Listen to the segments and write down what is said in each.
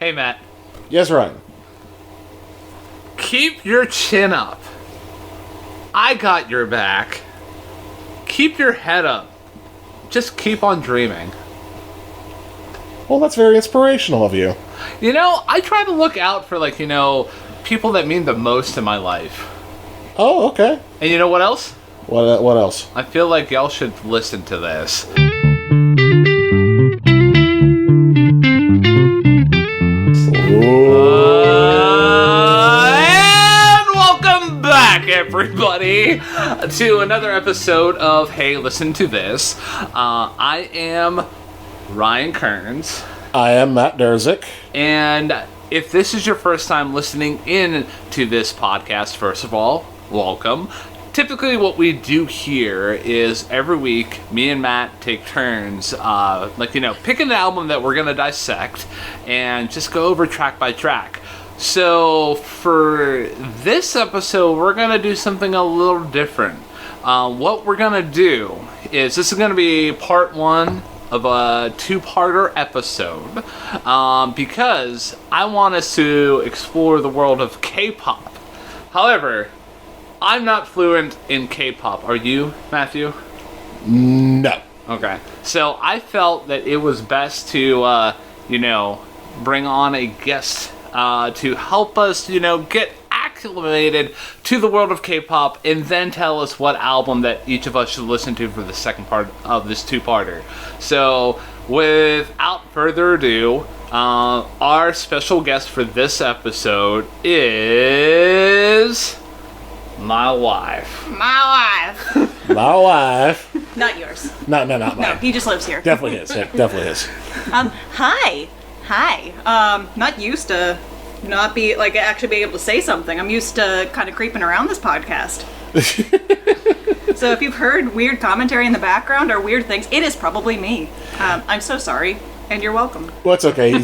Hey, Matt. Yes, Ryan. Keep your chin up. I got your back. Keep your head up. Just keep on dreaming. Well, that's very inspirational of you. You know, I try to look out for, people that mean the most in my life. Oh, okay. And you know what else? What else? I feel like y'all should listen to this. And welcome back, everybody, to another episode of Hey, Listen to This. I am Ryan Kearns. I am Matt Derzik. And if this is your first time listening in to this podcast, first of all, welcome. Typically what we do here is every week, me and Matt take turns, pick an album that we're going to dissect and just go over track by track. So for this episode, we're going to do something a little different. What we're going to do is, this is going to be part one of a two-parter episode, because I want us to explore the world of K-pop. However, I'm not fluent in K-pop. Are you, Matthew? No. Okay. So I felt that it was best to, bring on a guest to help us, get acclimated to the world of K-pop and then tell us what album that each of us should listen to for the second part of this two-parter. So without further ado, our special guest for this episode is my wife. My wife. My wife. Not yours. No, not mine. No, he just lives here. Definitely is. Yeah, definitely is. Hi. Not used to not be, actually being able to say something. I'm used to kind of creeping around this podcast. So if you've heard weird commentary in the background or weird things, it is probably me. I'm so sorry, and you're welcome. Well, it's okay.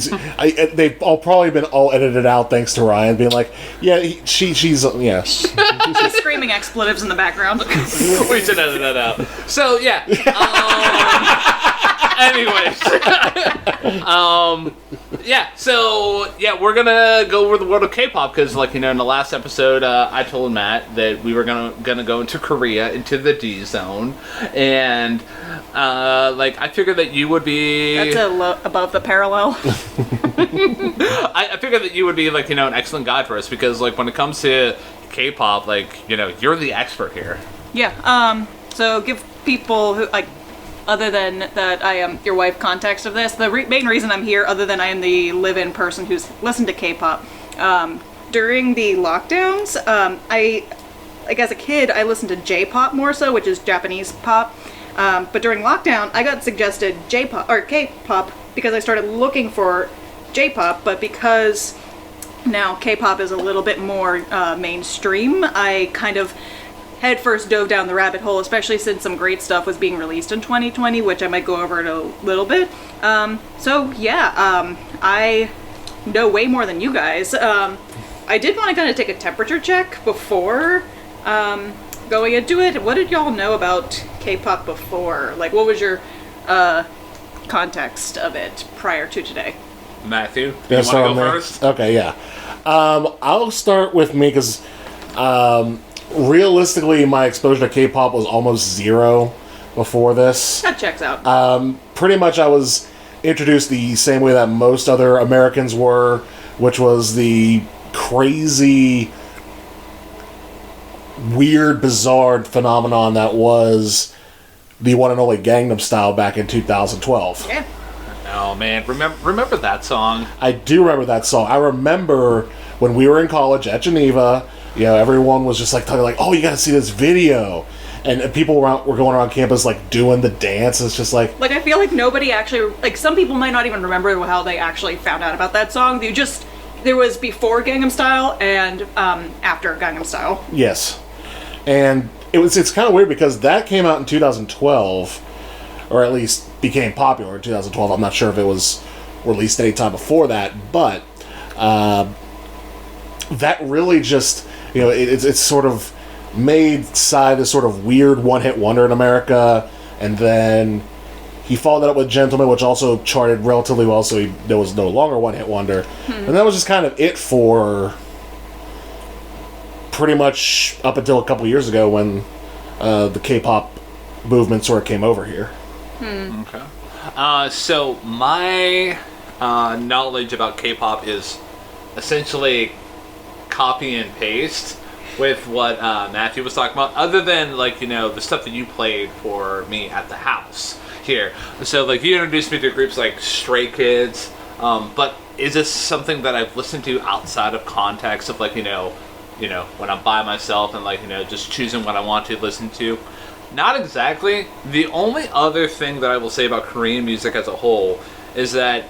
They've all probably been all edited out thanks to Ryan being like, yeah, she's She's screaming expletives in the background. We should edit that out. So, yeah. We're gonna go over the world of K-pop because, in the last episode, I told Matt that we were gonna go into Korea, into the D zone, and I figured that you would be. That's above the parallel. I figured that you would be an excellent guide for us because when it comes to K-pop, you're the expert here. Yeah. So give people who other than that I am your wife context of this. The main reason I'm here, other than I am the live-in person who's listened to K-pop, during the lockdowns, as a kid, I listened to J-pop more so, which is Japanese pop. But during lockdown, I got suggested J-pop or K-pop because I started looking for J-pop, but because now K-pop is a little bit more mainstream, I kind of head first dove down the rabbit hole, especially since some great stuff was being released in 2020, which I might go over in a little bit. I know way more than you guys. I did want to kind of take a temperature check before going into it. What did y'all know about K-pop before? What was your context of it prior to today? Matthew, you want to go first? Okay, yeah. I'll start with me because realistically, my exposure to K-pop was almost zero before this. That checks out. Pretty much I was introduced the same way that most other Americans were, which was the crazy, weird, bizarre phenomenon that was the one and only Gangnam Style back in 2012. Yeah. Oh, man. Remember that song? I do remember that song. I remember when we were in college at Geneva, everyone was just talking oh, you gotta see this video. And people were going around campus doing the dance. It's just I feel like nobody actually, some people might not even remember how they actually found out about that song. There was before Gangnam Style and after Gangnam Style. Yes. And it's kind of weird because that came out in 2012, or at least became popular in 2012. I'm not sure if it was released any time before that, but that really just, it's sort of made Psy this sort of weird one-hit wonder in America, and then He followed that up with Gentleman, which also charted relatively well, so there was no longer one-hit wonder. And that was just kind of it for pretty much up until a couple years ago when the K-pop movement sort of came over here. Okay. So my knowledge about K-pop is essentially copy and paste with what Matthew was talking about, other than like, you know, the stuff that you played for me at the house here. So like you introduced me to groups like Stray Kids, but is this something that I've listened to outside of context of like, you know, when I'm by myself and like, you know, just choosing what I want to listen to? Not exactly. The only other thing that I will say about Korean music as a whole is that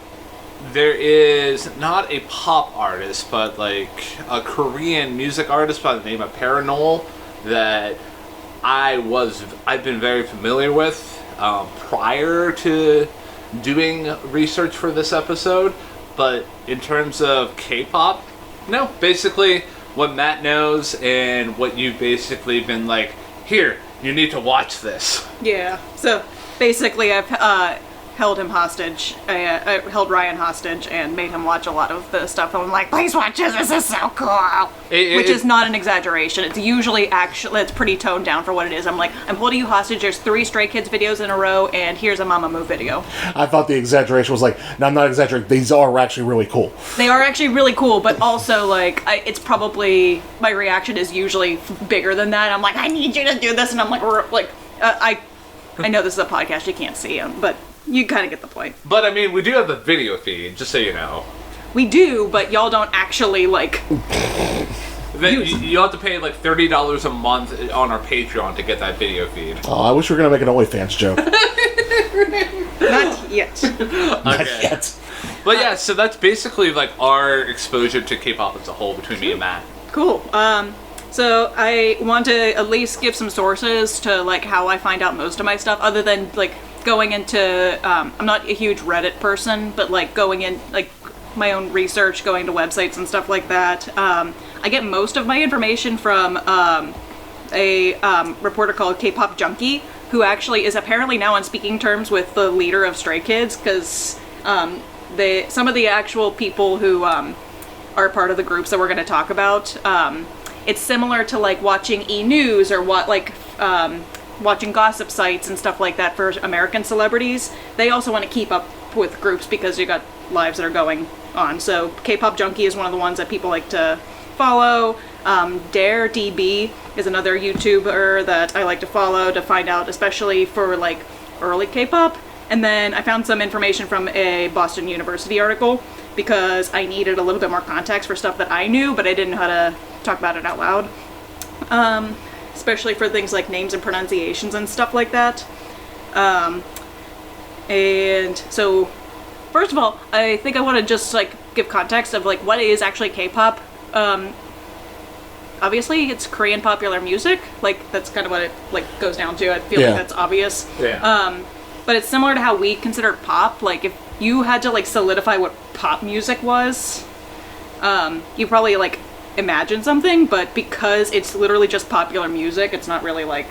there is not a pop artist, but like a Korean music artist by the name of Paranol that I've been very familiar with prior to doing research for this episode. But in terms of K-pop, no. Basically, what Matt knows and what you've basically been like, here, you need to watch this. Yeah. So basically, I've held him hostage. I held Ryan hostage and made him watch a lot of the stuff. I'm like, please watch this. This is so cool. Which is not an exaggeration. It's usually it's pretty toned down for what it is. I'm like, I'm holding you hostage. There's 3 Stray Kids videos in a row, and here's a Mamamoo video. I thought the exaggeration was like, no, I'm not exaggerating. These are actually really cool. They are actually really cool, but also like, it's probably my reaction is usually bigger than that. I'm like, I need you to do this, and I'm like, I know this is a podcast, you can't see him, but you kind of get the point. But I mean, we do have the video feed, just so you know. We do, but y'all don't actually like. You have to pay like $30 a month on our Patreon to get that video feed. Oh, I wish we were gonna make an OnlyFans joke. Not yet. Not yet. But yeah, so that's basically like our exposure to K-pop as a whole between me and Matt. Cool. So I want to at least give some sources to like how I find out most of my stuff, other than like going into. I'm not a huge Reddit person, but like going in like my own research, going to websites and stuff like that. I get most of my information from a reporter called K-pop Junkie, who actually is apparently now on speaking terms with the leader of Stray Kids, because some of the actual people who are part of the groups that we're going to talk about, it's similar to like watching E-News or watching gossip sites and stuff like that for American celebrities. They also want to keep up with groups because you got lives that are going on. So K-pop Junkie is one of the ones that people like to follow. DareDB is another YouTuber that I like to follow to find out, especially for like early K-pop. And then I found some information from a Boston University article because I needed a little bit more context for stuff that I knew, but I didn't know how to talk about it out loud. Especially for things like names and pronunciations and stuff like that. And so, first of all, I think I want to just like give context of like what is actually K-pop. Obviously, it's Korean popular music. Like that's kind of what it like goes down to. I feel like that's obvious. Yeah. But it's similar to how we consider pop. Like if you had to like solidify what pop music was, you probably like imagine something. But because it's literally just popular music, it's not really like.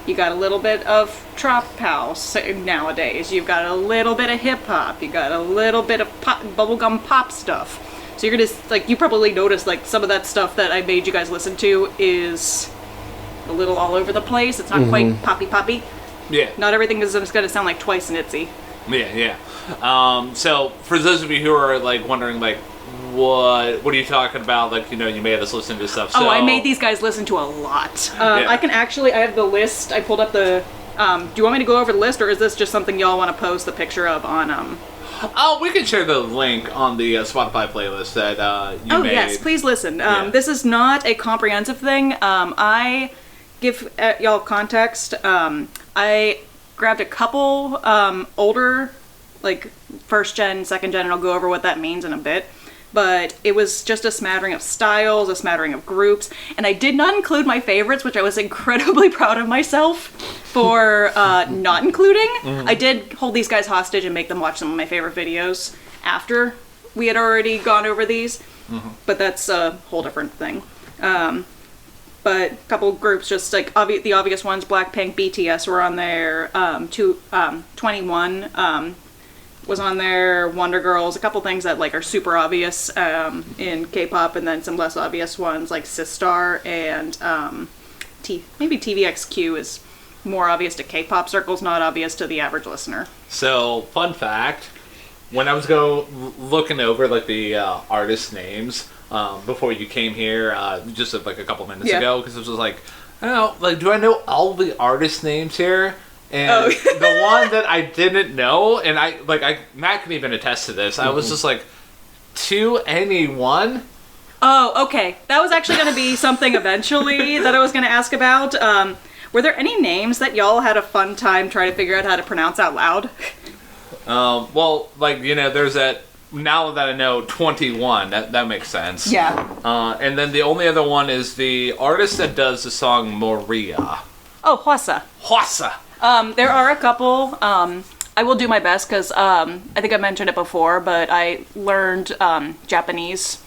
You got a little bit of trap house nowadays. You've got a little bit of hip hop. You got a little bit of pop, bubblegum pop stuff. So you're gonna like you probably noticed like some of that stuff that I made you guys listen to is a little all over the place. It's not quite poppy. Yeah. Not everything is just gonna sound like Twice and Itzy. Yeah. So for those of you who are like wondering like what are you talking about? Like, you know, you made us listen to stuff. So... Oh, I made these guys listen to a lot. I have the list. I pulled up the. Do you want me to go over the list, or is this just something y'all want to post the picture of on? Oh, we can share the link on the Spotify playlist that you made. Oh yes, please listen. This is not a comprehensive thing. I give y'all context. I grabbed a couple older, like first gen, second gen, and I'll go over what that means in a bit. But it was just a smattering of styles, a smattering of groups, and I did not include my favorites, which I was incredibly proud of myself for not including. I did hold these guys hostage and make them watch some of my favorite videos after we had already gone over these, but that's a whole different thing. but a couple groups, just like the obvious ones, Blackpink, BTS were on there, 21 was on there, Wonder Girls, a couple things that like are super obvious in K-pop, and then some less obvious ones like Sistar and maybe TVXQ is more obvious to K-pop circles, not obvious to the average listener. So, fun fact, when I was looking over like the artist names before you came here, just like a couple minutes ago, because it was like, I don't know, like, do I know all the artist names here? And the one that I didn't know, and Matt can even attest to this, I was just like, 2NE1? Oh, okay. That was actually going to be something eventually that I was going to ask about. Were there any names that y'all had a fun time trying to figure out how to pronounce out loud? Well, like, you know, there's that, now that I know 21, that makes sense. Yeah. And then the only other one is the artist that does the song Moria. Oh, Hwasa. Hwasa. There are a couple. I will do my best because I think I mentioned it before, but I learned Japanese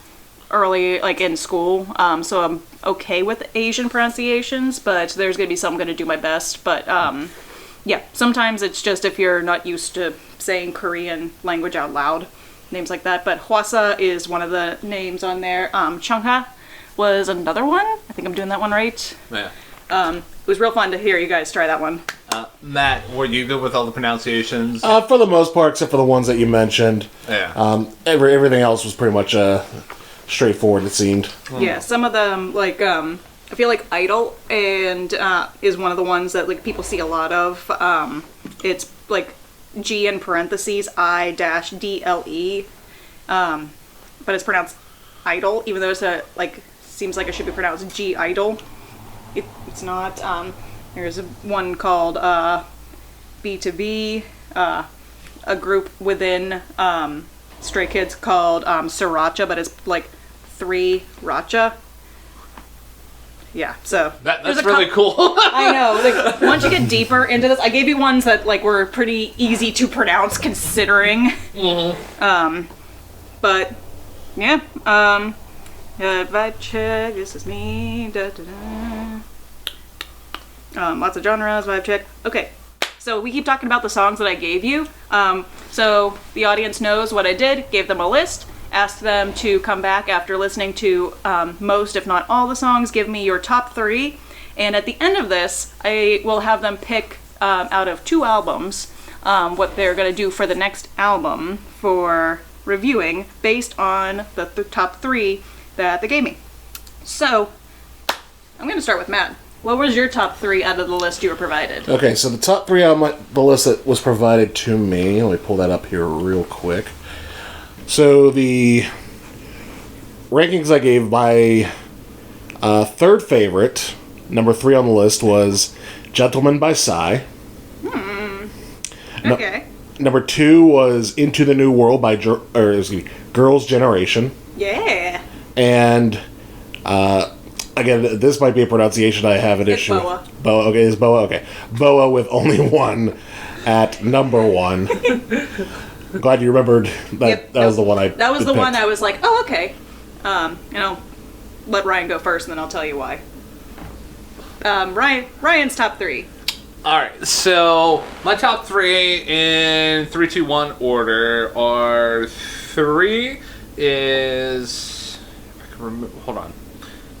early, like in school, so I'm okay with Asian pronunciations, but there's going to be some I'm going to do my best. But yeah, sometimes it's just if you're not used to saying Korean language out loud, names like that. But Hwasa is one of the names on there. Chungha was another one. I think I'm doing that one right. Yeah. It was real fun to hear you guys try that one. Matt, were you good with all the pronunciations? For the most part, except for the ones that you mentioned. Yeah. Everything else was pretty much straightforward, it seemed. Yeah, some of them, like, I feel like Idol and is one of the ones that like people see a lot of. It's like G in parentheses I-DLE, but it's pronounced Idol, even though it's seems like it should be pronounced G Idol. It's not. There's one called B2B, a group within Stray Kids called Sriracha, but it's like 3 Racha. Yeah, so that's really cool. I know. Like once you get deeper into this, I gave you ones that like were pretty easy to pronounce considering. Mm-hmm. But yeah. Vibe check. This is me. Da, da, da. Lots of genres. Vibe check. Okay. So we keep talking about the songs that I gave you. So the audience knows what I did. Gave them a list. Asked them to come back after listening to most, if not all, the songs. Give me your top 3. And at the end of this, I will have them pick out of 2 albums what they're going to do for the next album for reviewing based on the top 3 that they gave me. So I'm going to start with Matt. What was your top 3 out of the list you were provided? Okay, so the top 3 on the list that was provided to me, let me pull that up here real quick. So the rankings I gave, my third favorite, number 3 on the list, was Gentleman by Psy. Okay. Number 2 was Into the New World by Girls' Generation. Yeah. And again, this might be a pronunciation I have an issue with. Boa. Boa. Okay, it's Boa. Okay. Boa with only 1 at number 1. I'm glad you remembered that. Yep, that was the one I That was the picked. one I was like, oh, okay. Let Ryan go first, and then I'll tell you why. Ryan's top 3. Alright, so my top 3 in 3, 2, 1 order are 3 is... hold on.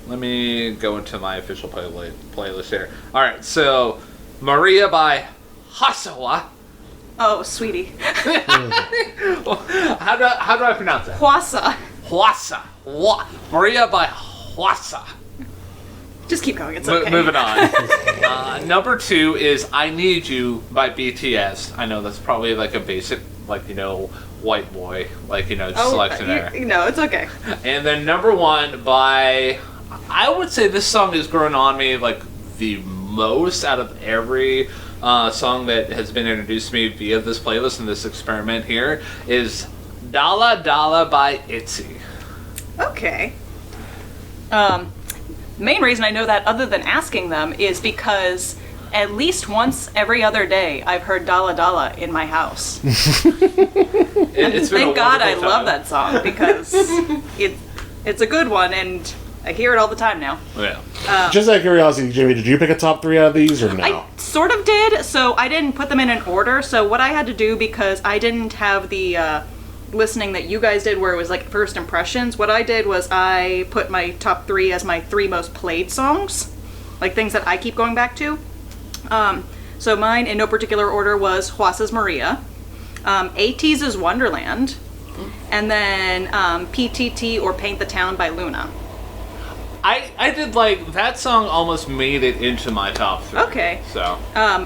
Let me go into my official playlist here. Alright, so Maria by Hasawa. Oh, sweetie. How do I pronounce that? Hwasa. Hwasa. Maria by Hwasa. Just keep going, it's okay. Moving on. Number 2 is I Need You by BTS. I know that's probably like a basic, white boy, selection there. No, it's okay. And then number 1 by, I would say this song has grown on me like the most out of every song that has been introduced to me via this playlist and this experiment here, is Dala Dala by ITZY. Okay. Main reason I know that, other than asking them, is because at least once every other day I've heard Dala Dala in my house. Thank God I love that song, because it's a good one and I hear it all the time now. Yeah. Just out of curiosity, Jamie, did you pick a top 3 out of these or no? I sort of did, so I didn't put them in an order. So what I had to do, because I didn't have the listening that you guys did where it was like first impressions, what I did was I put my top 3 as my 3 most played songs, like things that I keep going back to. So mine, in no particular order, was Huasa's Maria, ATEEZ's Wonderland, and then PTT or Paint the Town by Luna. I did like that song almost made it into my top 3. Okay. So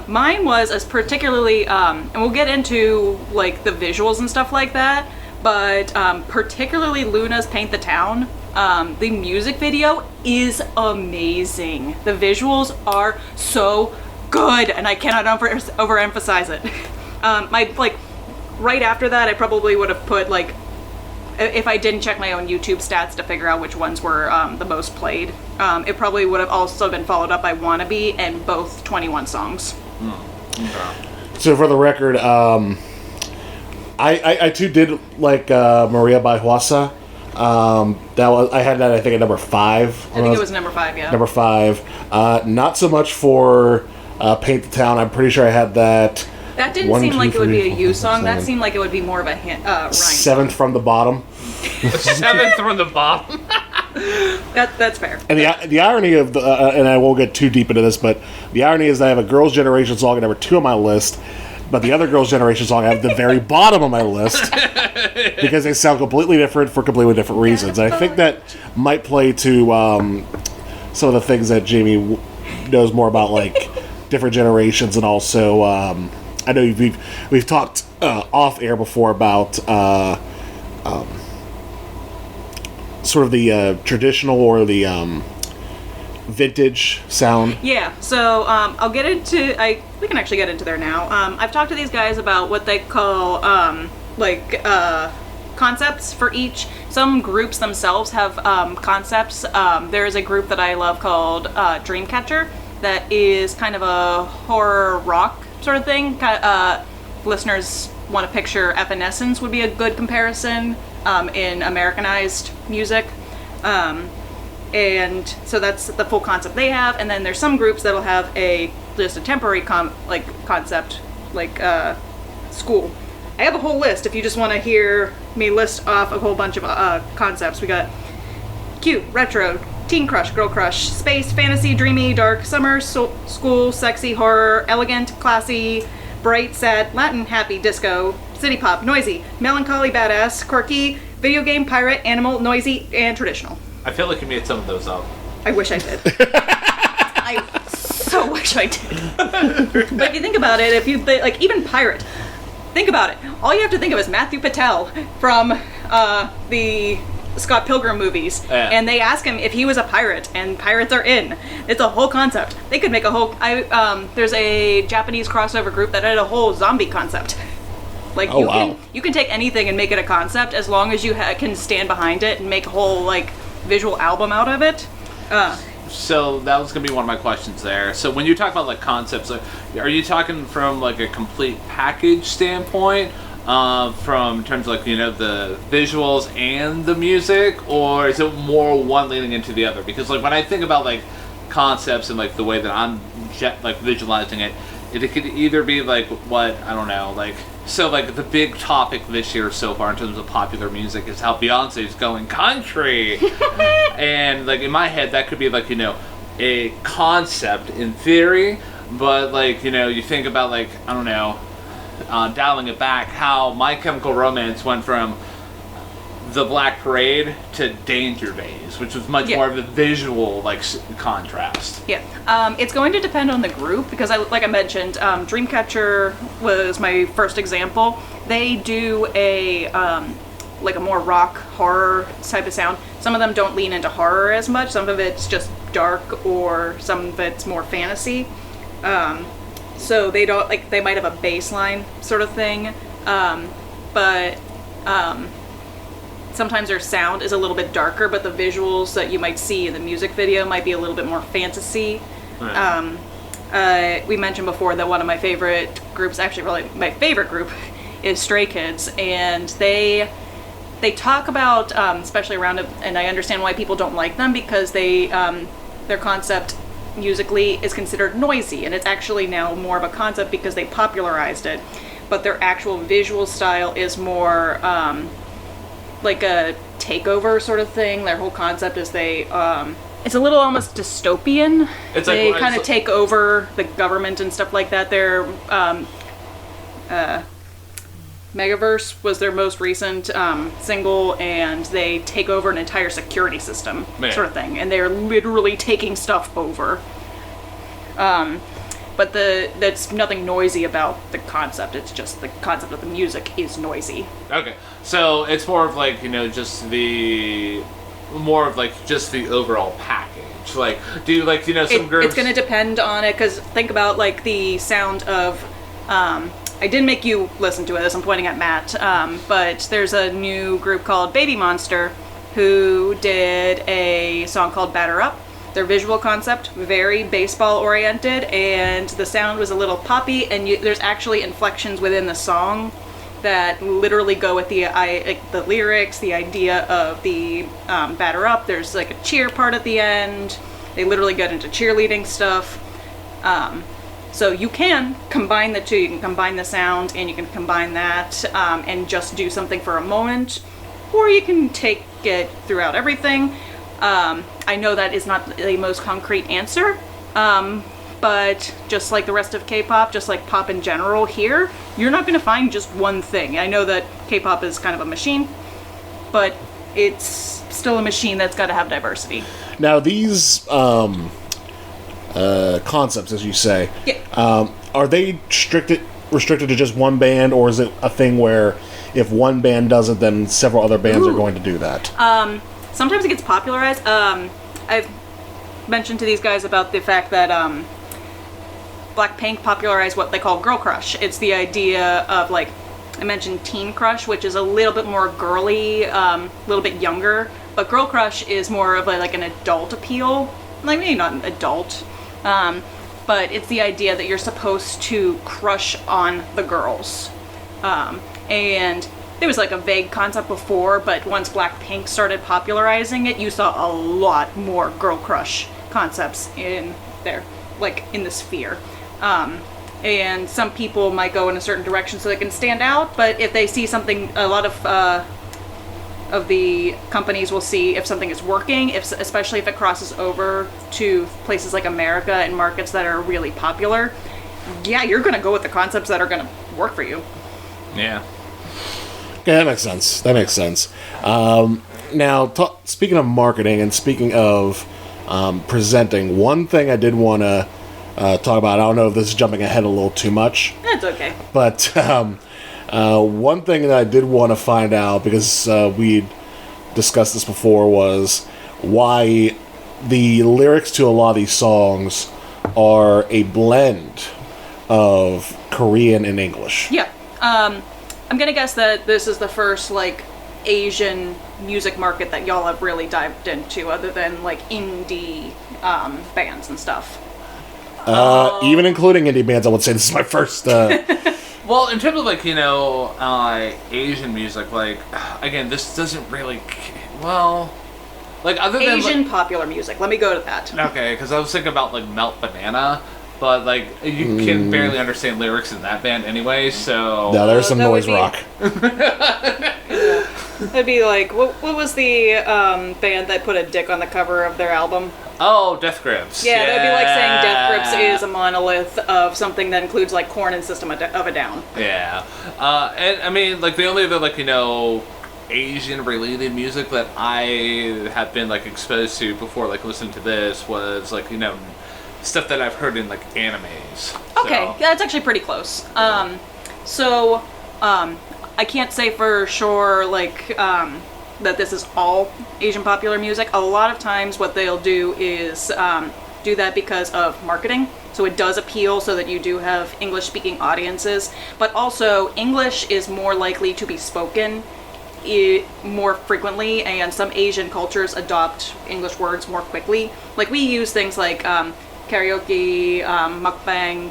Mine was as particularly, and we'll get into like the visuals and stuff like that, but particularly Luna's Paint the Town. The music video is amazing. The visuals are so good, and I cannot overemphasize it. Right after that, I probably would have put like, if I didn't check my own YouTube stats to figure out which ones were the most played, it probably would have also been followed up by Wannabe and both 21 songs. okay. So for the record, I too did like Maria by Huasa. I had that, I think, at number 5. I think it was number 5, yeah. Number 5. Not so much for Paint the Town. I'm pretty sure I had that. That didn't seem like it would be a you song. That seemed like it would be more of a rhyme. 7th from the bottom. 7th from the bottom. That's fair. And the irony of the, and I won't get too deep into this, but the irony is that I have a Girls' Generation song at number 2 on my list, but the other Girls' Generation song I have at the very bottom of my list because they sound completely different for completely different reasons. And I think that might play to some of the things that Jamie knows more about, like different generations, and also I know we've talked off air before about sort of the traditional or the vintage sound. Yeah, so I'll get into, we can actually get into there now. I've talked to these guys about what they call concepts for each. Some groups themselves have concepts. There is a group that I love called Dreamcatcher that is kind of a horror rock sort of thing. Listeners want to picture Evanescence would be a good comparison in Americanized music. And so that's the full concept they have. And then there's some groups that'll have just a temporary concept, like School. I have a whole list if you just want to hear me list off a whole bunch of concepts. We got cute, retro, teen crush, girl crush, space, fantasy, dreamy, dark, summer, school, sexy, horror, elegant, classy, bright, sad, Latin, happy, disco, city pop, noisy, melancholy, badass, quirky, video game, pirate, animal, noisy, and traditional. I feel like you made some of those up. I wish I did. I so wish I did. But if you think about it, like even pirate, think about it. All you have to think of is Matthew Patel from the Scott Pilgrim movies, and they ask him if he was a pirate, and pirates are in. It's a whole concept. They could make a whole. There's a Japanese crossover group that had a whole zombie concept. Like you can take anything and make it a concept as long as you can stand behind it and make a whole like visual album out of it. So that was gonna be one of my questions there. So when you talk about like concepts, are you talking from like a complete package standpoint? From terms of like, the visuals and the music, or is it more one leaning into the other? Because like when I think about like concepts and like the way that I'm like visualizing it, it could either be like what, I don't know, like, so like the big topic this year so far in terms of popular music is how Beyonce's going country. And like in my head that could be like, a concept in theory, but like, you think about like, I don't know, dialing it back, how My Chemical Romance went from The Black Parade to Danger Days, which was much more of a visual like contrast. Yeah, it's going to depend on the group because, like I mentioned, Dreamcatcher was my first example. They do a like a more rock horror type of sound. Some of them don't lean into horror as much. Some of it's just dark, or some of it's more fantasy. So they don't they might have a bass line sort of thing, but sometimes their sound is a little bit darker, but the visuals that you might see in the music video might be a little bit more fantasy. Right. We mentioned before that one of my favorite groups, actually really my favorite group, is Stray Kids, and they talk about, especially around, and I understand why people don't like them, because they their concept musically is considered noisy, and it's actually now more of a concept because they popularized it. But their actual visual style is more like a takeover sort of thing. Their whole concept is it's a little almost dystopian. They kind of take over the government and stuff like that. Their Megaverse was their most recent single, and they take over an entire security system, sort of thing. And they're literally taking stuff over. But that's nothing noisy about the concept. It's just the concept of the music is noisy. Okay, so it's more of like, just the overall package. Like, do you like, some groups? It's going to depend on it, because think about like the sound of. I didn't make you listen to it, as I'm pointing at Matt, but there's a new group called Baby Monster who did a song called Batter Up. Their visual concept, very baseball oriented, and the sound was a little poppy, and there's actually inflections within the song that literally go with the lyrics, the idea of the Batter Up. There's like a cheer part at the end. They literally get into cheerleading stuff. So you can combine the two. You can combine the sound and you can combine that and just do something for a moment, or you can take it throughout everything. I know that is not the most concrete answer, but just like the rest of K-pop, just like pop in general here, you're not going to find just one thing. I know that K-pop is kind of a machine, but it's still a machine that's got to have diversity. Now these concepts, as you say, are they restricted to just one band, or is it a thing where if one band does it, then several other bands are going to do that? Sometimes it gets popularized. I've mentioned to these guys about the fact that Blackpink popularized what they call girl crush. It's the idea of, like, I mentioned teen crush, which is a little bit more girly, a little bit younger, but girl crush is more of like an adult appeal. Like, maybe not an adult, but it's the idea that you're supposed to crush on the girls. And there was like a vague concept before, but once Blackpink started popularizing it, you saw a lot more girl crush concepts in there, like in the sphere. And some people might go in a certain direction so they can stand out, but if they see something, a lot of the companies will see if something is working, especially if it crosses over to places like America and markets that are really popular. Yeah, you're going to go with the concepts that are going to work for you. Yeah. Yeah, that makes sense. Now, speaking of marketing and speaking of presenting, one thing I did want to talk about, I don't know if this is jumping ahead a little too much. That's okay. But one thing that I did want to find out, because we'd discussed this before, was why the lyrics to a lot of these songs are a blend of Korean and English. Yeah. I'm gonna guess that this is the first, like, Asian music market that y'all have really dived into, other than, like, indie bands and stuff. Even including indie bands, I would say this is my first... Well, in terms of, like, Asian music, like, again, this doesn't really... Well... Like, other than... Asian popular music. Let me go to that. Okay, because I was thinking about, like, Melt Banana... But, like, you can barely understand lyrics in that band anyway, so... No, there's some noise rock. That'd be like, what was the band that put a dick on the cover of their album? Oh, Death Grips. Yeah, that'd be like saying Death Grips is a monolith of something that includes, like, Korn and System of a Down. Yeah. And, I mean, like, the only other, like, Asian-related music that I have been, like, exposed to before, like, listening to this was, like, stuff that I've heard in, like, animes. Okay, yeah, that's actually pretty close. I can't say for sure, like, that this is all Asian popular music. A lot of times what they'll do is do that because of marketing. So it does appeal so that you do have English-speaking audiences. But also, English is more likely to be spoken more frequently, and some Asian cultures adopt English words more quickly. Like, we use things like... karaoke, mukbang,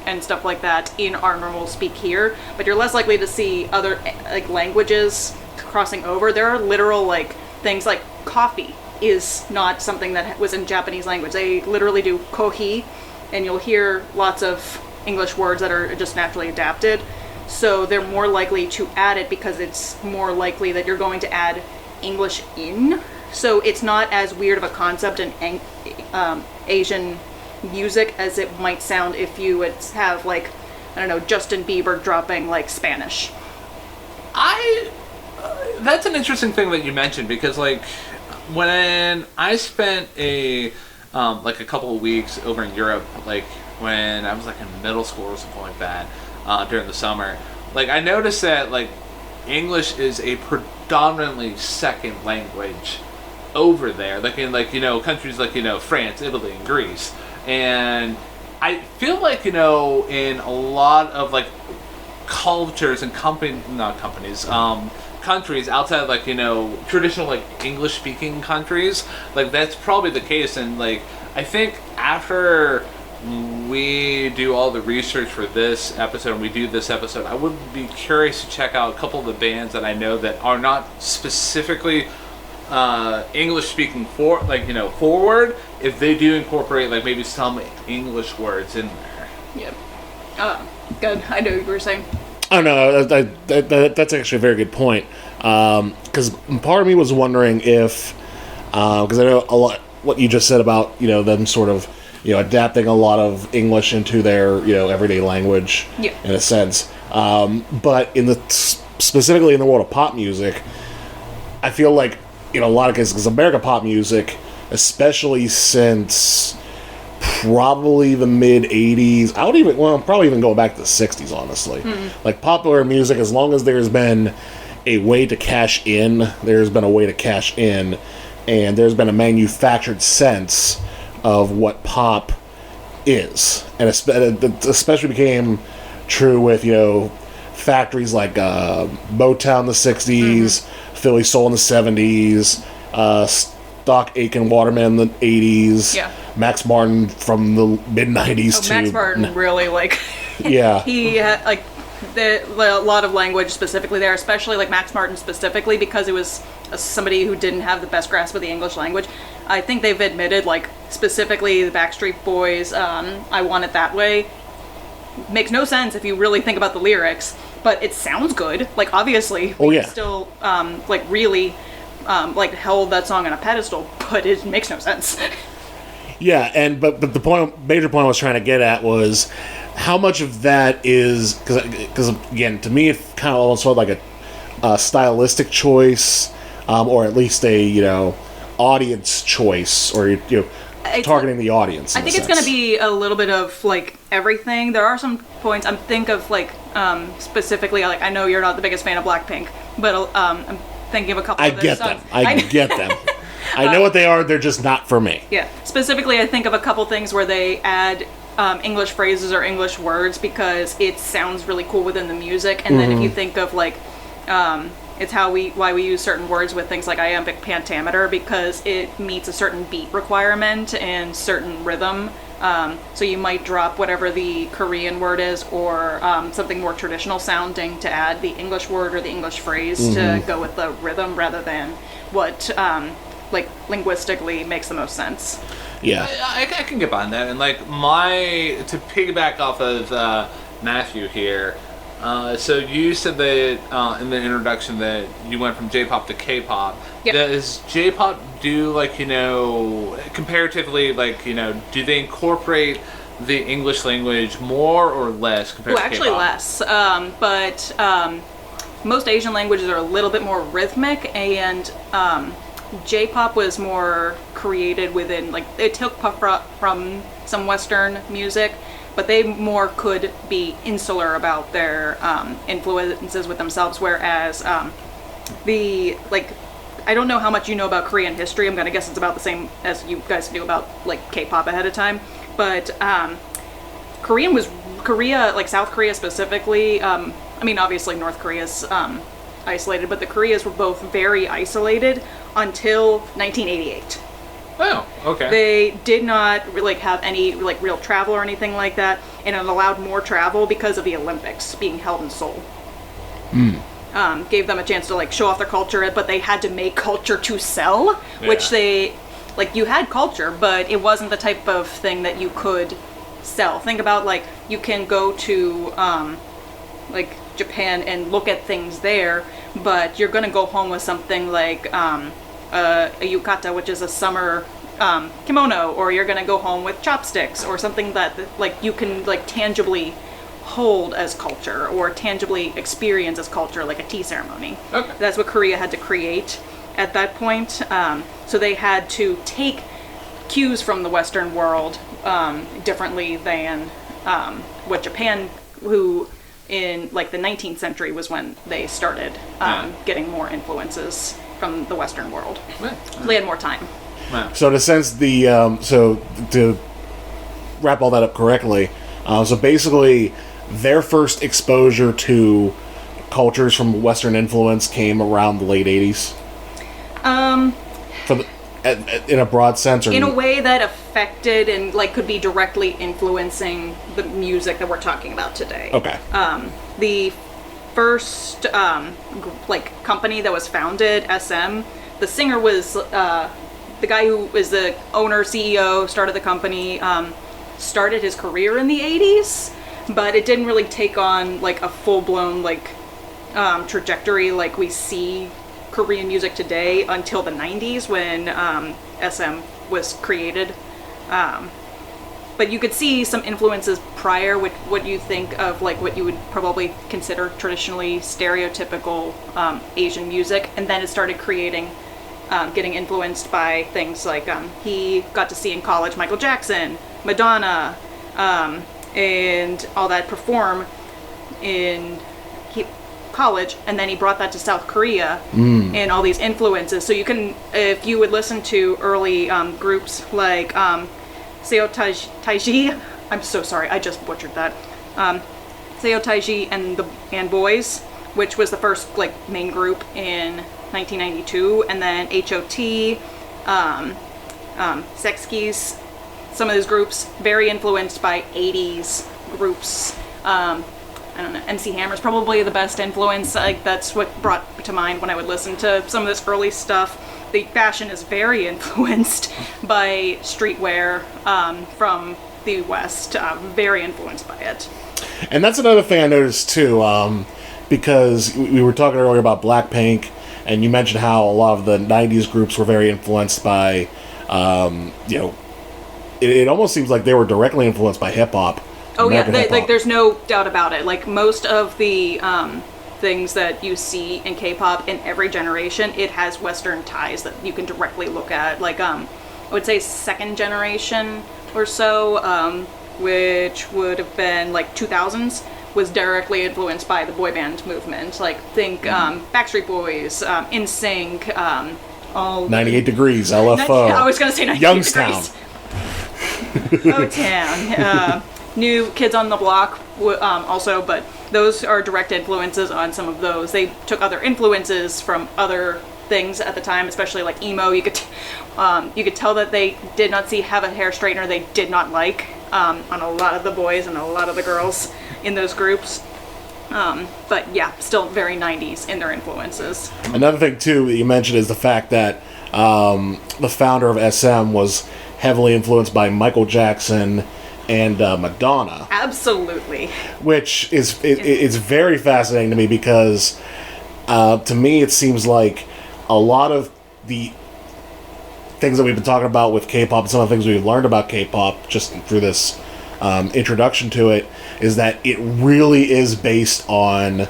and stuff like that in our normal speak here, but you're less likely to see other, like, languages crossing over. There are literal, like, things like coffee is not something that was in Japanese language. They literally do kohi, and you'll hear lots of English words that are just naturally adapted. So they're more likely to add it because it's more likely that you're going to add English in. So it's not as weird of a concept in Asian music as it might sound if you would have, like, I don't know, Justin Bieber dropping, like, Spanish. That's an interesting thing that you mentioned, because, like, when I spent a couple of weeks over in Europe, like, when I was, like, in middle school or something like that, during the summer, like, I noticed that, like, English is a predominantly second language over there, like in, like, you know, countries like, you know, France, Italy, and Greece. And I feel like, you know, in a lot of, like, cultures and countries outside of, like, you know, traditional, like, English speaking countries, like, that's probably the case. And, like, I think after we do all the research for this episode and we do this episode, I would be curious to check out a couple of the bands that I know that are not specifically English speaking forward, if they do incorporate, like, maybe some English words in there. Yep. Good. I know what you were saying. Oh no, that's actually a very good point. Because part of me was wondering if, because I know a lot what you just said about, you know, them sort of, you know, adapting a lot of English into their, you know, everyday language, yeah, in a sense. But specifically in the world of pop music, I feel like, in a lot of cases, because American pop music, especially since probably the mid 80s, probably even going back to the 60s, honestly. Like, popular music, as long as there's been a way to cash in, there's been a way to cash in, and there's been a manufactured sense of what pop is. And it especially became true with, you know, factories like Motown in the 60s, Philly Soul in the 70s, Stock Aitken Waterman in the 80s, yeah, Max Martin from the mid 90s Max Martin really, like, yeah, he had, like, a lot of language specifically there, especially, like, Max Martin specifically, because it was somebody who didn't have the best grasp of the English language. I think they've admitted, like, specifically the Backstreet Boys, I Want It That Way, makes no sense if you really think about the lyrics, but it sounds good. Like, obviously, still, like, really, like, held that song on a pedestal, but it makes no sense. Yeah, but the major point I was trying to get at was how much of that is, because again, to me, it kind of almost felt like a stylistic choice, or at least a, you know, audience choice, or, you know, targeting the audience. I think it's going to be a little bit of, like, everything. There are some points I'm like, specifically, like, I know you're not the biggest fan of Blackpink, but I'm thinking of a couple of their songs. I get them. I know what they are, they're just not for me. Yeah. Specifically, I think of a couple things where they add English phrases or English words because it sounds really cool within the music. And then if you think of, like, it's why we use certain words with things like iambic pentameter, because it meets a certain beat requirement and certain rhythm. So you might drop whatever the Korean word is, or something more traditional sounding, to add the English word or the English phrase to go with the rhythm, rather than what like, linguistically makes the most sense. Yeah, I can get behind that. And, like, to piggyback off of Matthew here, so you said that in the introduction that you went from J-pop to K-pop. Yep. Does J-pop do, like, you know, comparatively, like, you know, do they incorporate the English language more or less compared to K-pop? Actually less. But most Asian languages are a little bit more rhythmic, and J-pop was more created within, like, it took from some Western music, but they more could be insular about their influences with themselves, whereas I don't know how much you know about Korean history. I'm gonna guess it's about the same as you guys knew about, like, K-pop ahead of time, but Korea, like South Korea specifically, I mean, obviously North Korea's isolated, but the Koreas were both very isolated until 1988. Oh, okay. They did not really have any, like, real travel or anything like that, and it allowed more travel because of the Olympics being held in Seoul. gave them a chance to like show off their culture, but they had to make culture to sell, which they like you had culture, but it wasn't the type of thing that you could sell. Think about like you can go to like Japan and look at things there, but you're gonna go home with something like a yukata, which is a summer kimono, or you're gonna go home with chopsticks or something that like you can like tangibly hold as culture or tangibly experience as culture, like a tea ceremony. Okay. That's what Korea had to create at that point. So they had to take cues from the Western world differently than what Japan, who in like the 19th century was when they started getting more influences from the Western world. They had more time. So in a sense, so to wrap all that up correctly, so basically their first exposure to cultures from Western influence came around the late 80s? In a broad sense? Or in a way that affected and like could be directly influencing the music that we're talking about today. Okay. The first like company that was founded, SM, the singer was the guy who was the owner, CEO, started the company, started his career in the 80s, but it didn't really take on like a full-blown like trajectory like we see Korean music today until the 90s when SM was created. But you could see some influences prior with what you think of like what you would probably consider traditionally stereotypical Asian music, and then it started creating getting influenced by things like he got to see in college Michael Jackson, Madonna, and all that perform in college, and then he brought that to South Korea and all these influences. So you can, if you would listen to early groups like Seo Taiji, I'm so sorry, I just butchered that. Seo Taiji and Boys, which was the first like main group in 1992, and then HOT, Sex Keys, some of those groups very influenced by 80s groups. I don't know, MC Hammer's probably the best influence. Like that's what brought to mind when I would listen to some of this early stuff. The fashion is very influenced by streetwear from the West, very influenced by it. And that's another thing I noticed too, because we were talking earlier about Blackpink, and you mentioned how a lot of the 90s groups were very influenced by, it almost seems like they were directly influenced by hip-hop. Oh yeah, like there's no doubt about it. Like most of the things that you see in K-pop in every generation, it has Western ties that you can directly look at. Like I would say second generation or so, which would have been like 2000s, was directly influenced by the boy band movement. Like think Backstreet Boys, NSYNC, all 98 Degrees, LFO. I was gonna say 98 Youngstown. Degrees. O-Town. New Kids on the Block also, but those are direct influences on some of those. They took other influences from other things at the time, especially like emo. You could tell that they did not have a hair straightener they did not like on a lot of the boys and a lot of the girls in those groups. But yeah, still very 90s in their influences. Another thing too that you mentioned is the fact that the founder of SM was heavily influenced by Michael Jackson and Madonna. Absolutely. Which is it's very fascinating to me because to me it seems like a lot of the things that we've been talking about with K-pop and some of the things we've learned about K-pop just through this introduction to it is that it really is based on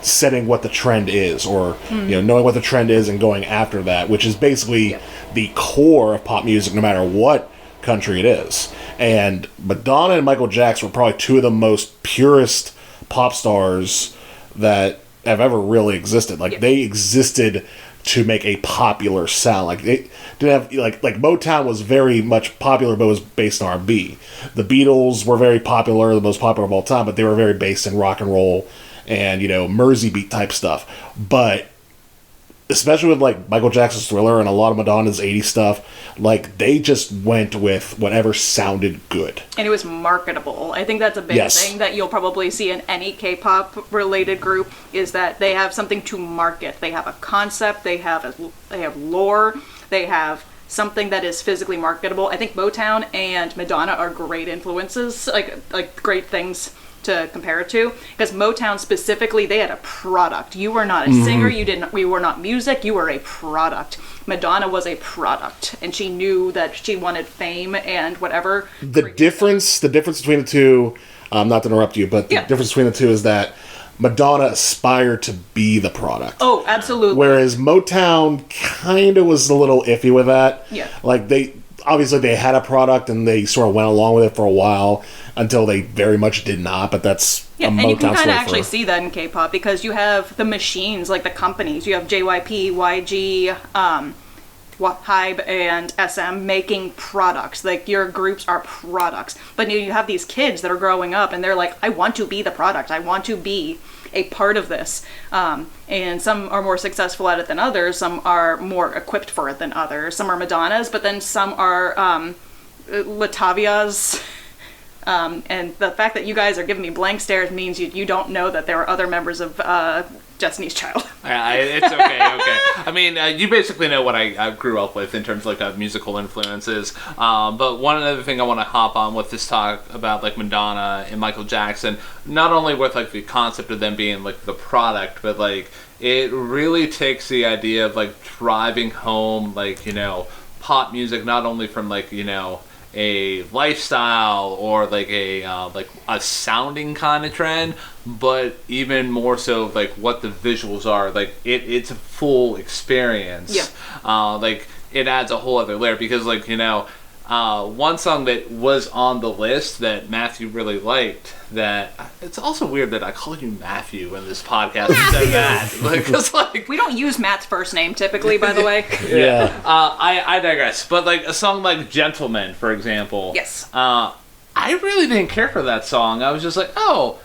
setting what the trend is, or knowing what the trend is and going after that, which is basically the core of pop music no matter what country it is. And Madonna and Michael Jackson were probably two of the most purest pop stars that have ever really existed. Like they existed to make a popular sound. Like they didn't have like Motown was very much popular, but it was based on R&B. The Beatles were very popular, the most popular of all time, but they were very based in rock and roll and Mersey beat type stuff. But especially with like Michael Jackson's Thriller and a lot of Madonna's 80s stuff, like they just went with whatever sounded good. And it was marketable. I think that's a big Yes. thing that you'll probably see in any K-pop related group is that they have something to market. They have a concept, they have lore, they have something that is physically marketable. I think Motown and Madonna are great influences, like great things to compare it to, because Motown specifically, they had a product. You were not a singer, we were not music, you were a product. Madonna was a product, and she knew that she wanted fame and whatever. The difference between the two, not to interrupt you, but the Yeah. difference between the two is that Madonna aspired to be the product. Oh, absolutely. Whereas Motown kind of was a little iffy with that. Yeah. Like they had a product and they sort of went along with it for a while until they very much did not. But that's Yeah, a and Motown you can kind story of actually for- see that in K-pop because you have the machines, like the companies. You have JYP, YG, Hybe, and SM making products. Like, your groups are products. But you have these kids that are growing up, and they're like, I want to be the product. I want to be a part of this. And some are more successful at it than others. Some are more equipped for it than others. Some are Madonnas, but then some are Latavias. And the fact that you guys are giving me blank stares means you don't know that there are other members of Destiny's Child. It's okay. I mean, you basically know what I grew up with in terms of like musical influences. But one other thing I want to hop on with this talk about like Madonna and Michael Jackson, not only with like the concept of them being like the product, but like it really takes the idea of like driving home like, you know, pop music, not only from like, you know, a lifestyle or like a sounding kind of trend, but even more so like what the visuals are. Like it's a full experience. Yeah. Like it adds a whole other layer because like, you know, one song that was on the list that Matthew really liked, that it's also weird that I call you Matthew in this podcast instead of Matt. Like, 'cause, like, We don't use Matt's first name typically, by the way. Yeah. I digress. But like a song like Gentleman, for example. Yes. I really didn't care for that song. I was just like, oh,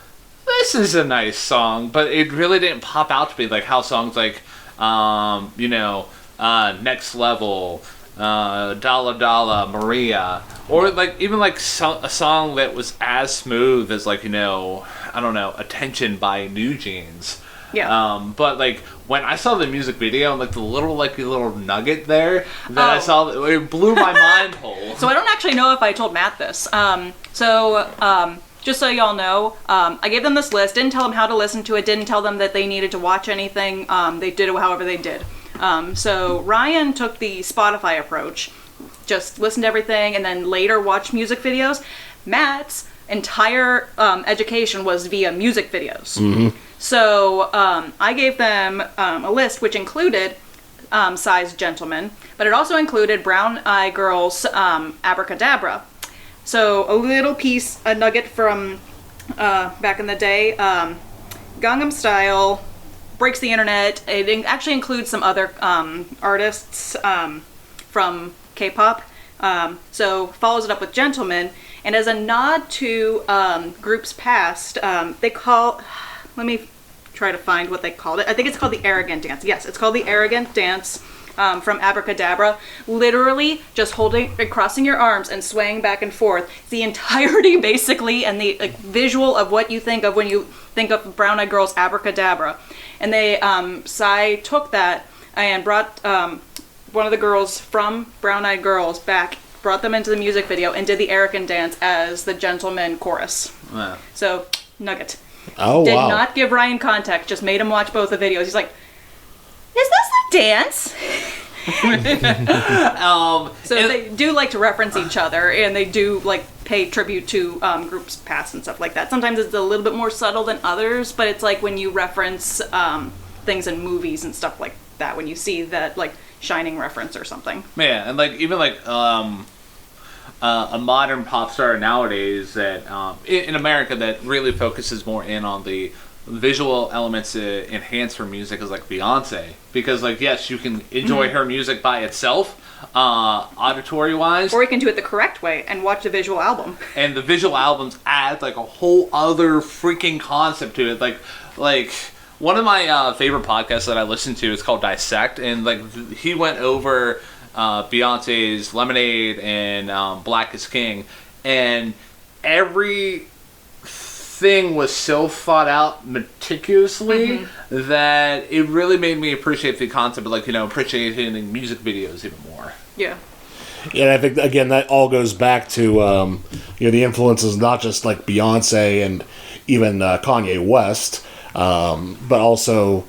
this is a nice song. But it really didn't pop out to me like how songs like, you know, Next Level, Dalla Dalla, Maria, or like even like a song that was as smooth as like, you know, I don't know, Attention by New Jeans. Yeah. But like when I saw the music video and like the little nugget there that I saw, it blew my mind hole. So I don't actually know if I told Matt this. Just so y'all know, I gave them this list, didn't tell them how to listen to it, didn't tell them that they needed to watch anything. They did it however they did. So Ryan took the Spotify approach, just listened to everything and then later watched music videos. Matt's entire education was via music videos. Mm-hmm. So I gave them a list which included Psy's Gentleman, but it also included Brown Eye Girl's Abracadabra. So a little piece, a nugget from back in the day, Gangnam Style, Breaks the Internet. It actually includes some other artists from K-pop. So follows it up with Gentleman. And as a nod to groups past, they call... Let me try to find what they called it. I think it's called the Arrogant Dance. Yes, it's called the Arrogant Dance from Abracadabra. Literally just holding and crossing your arms and swaying back and forth. The entirety, basically, and the visual of what you think of when you think of Brown Eyed Girl's Abracadabra. And they, Psy took that and brought one of the girls from Brown Eyed Girls back, brought them into the music video, and did the Arrogant Dance as the Gentleman chorus. Yeah. So, nugget. Oh, Did wow. not give Ryan context, just made him watch both the videos. He's like, is this a dance? So they do like to reference each other, and they do like pay tribute to groups past and stuff like that. Sometimes it's a little bit more subtle than others, but it's like when you reference things in movies and stuff like that, when you see that like Shining reference or something. Yeah, and like even like a modern pop star nowadays that in America that really focuses more in on the visual elements to enhance her music is like Beyonce, because like yes, you can enjoy her music by itself, auditory wise, Or you can do it the correct way and watch the visual album. and the visual albums add like a whole other freaking concept to it, like One of my favorite podcasts that I listen to is called Dissect, and like he went over Beyonce's Lemonade and Black is King, and every thing was so thought out meticulously that it really made me appreciate the concept of, like, you know, appreciating music videos even more. Yeah. Yeah, and I think, again, that all goes back to, you know, the influences, not just like Beyonce and even Kanye West, but also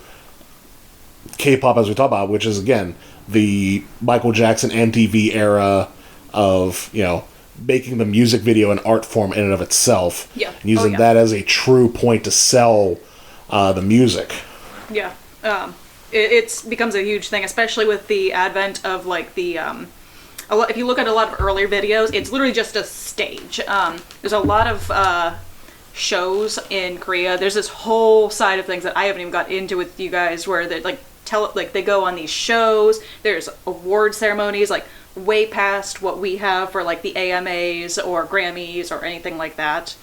K-pop, as we talk about, which is, again, the Michael Jackson MTV era of, you know, making the music video an art form in and of itself. Yeah. And using that as a true point to sell the music. Yeah. It becomes a huge thing, especially with the advent of, like, the... if you look at a lot of earlier videos, it's literally just a stage. There's a lot of shows in Korea. There's this whole side of things that I haven't even got into with you guys, where they they go on these shows. There's award ceremonies, like way past what we have for like the AMAs or Grammys or anything like that.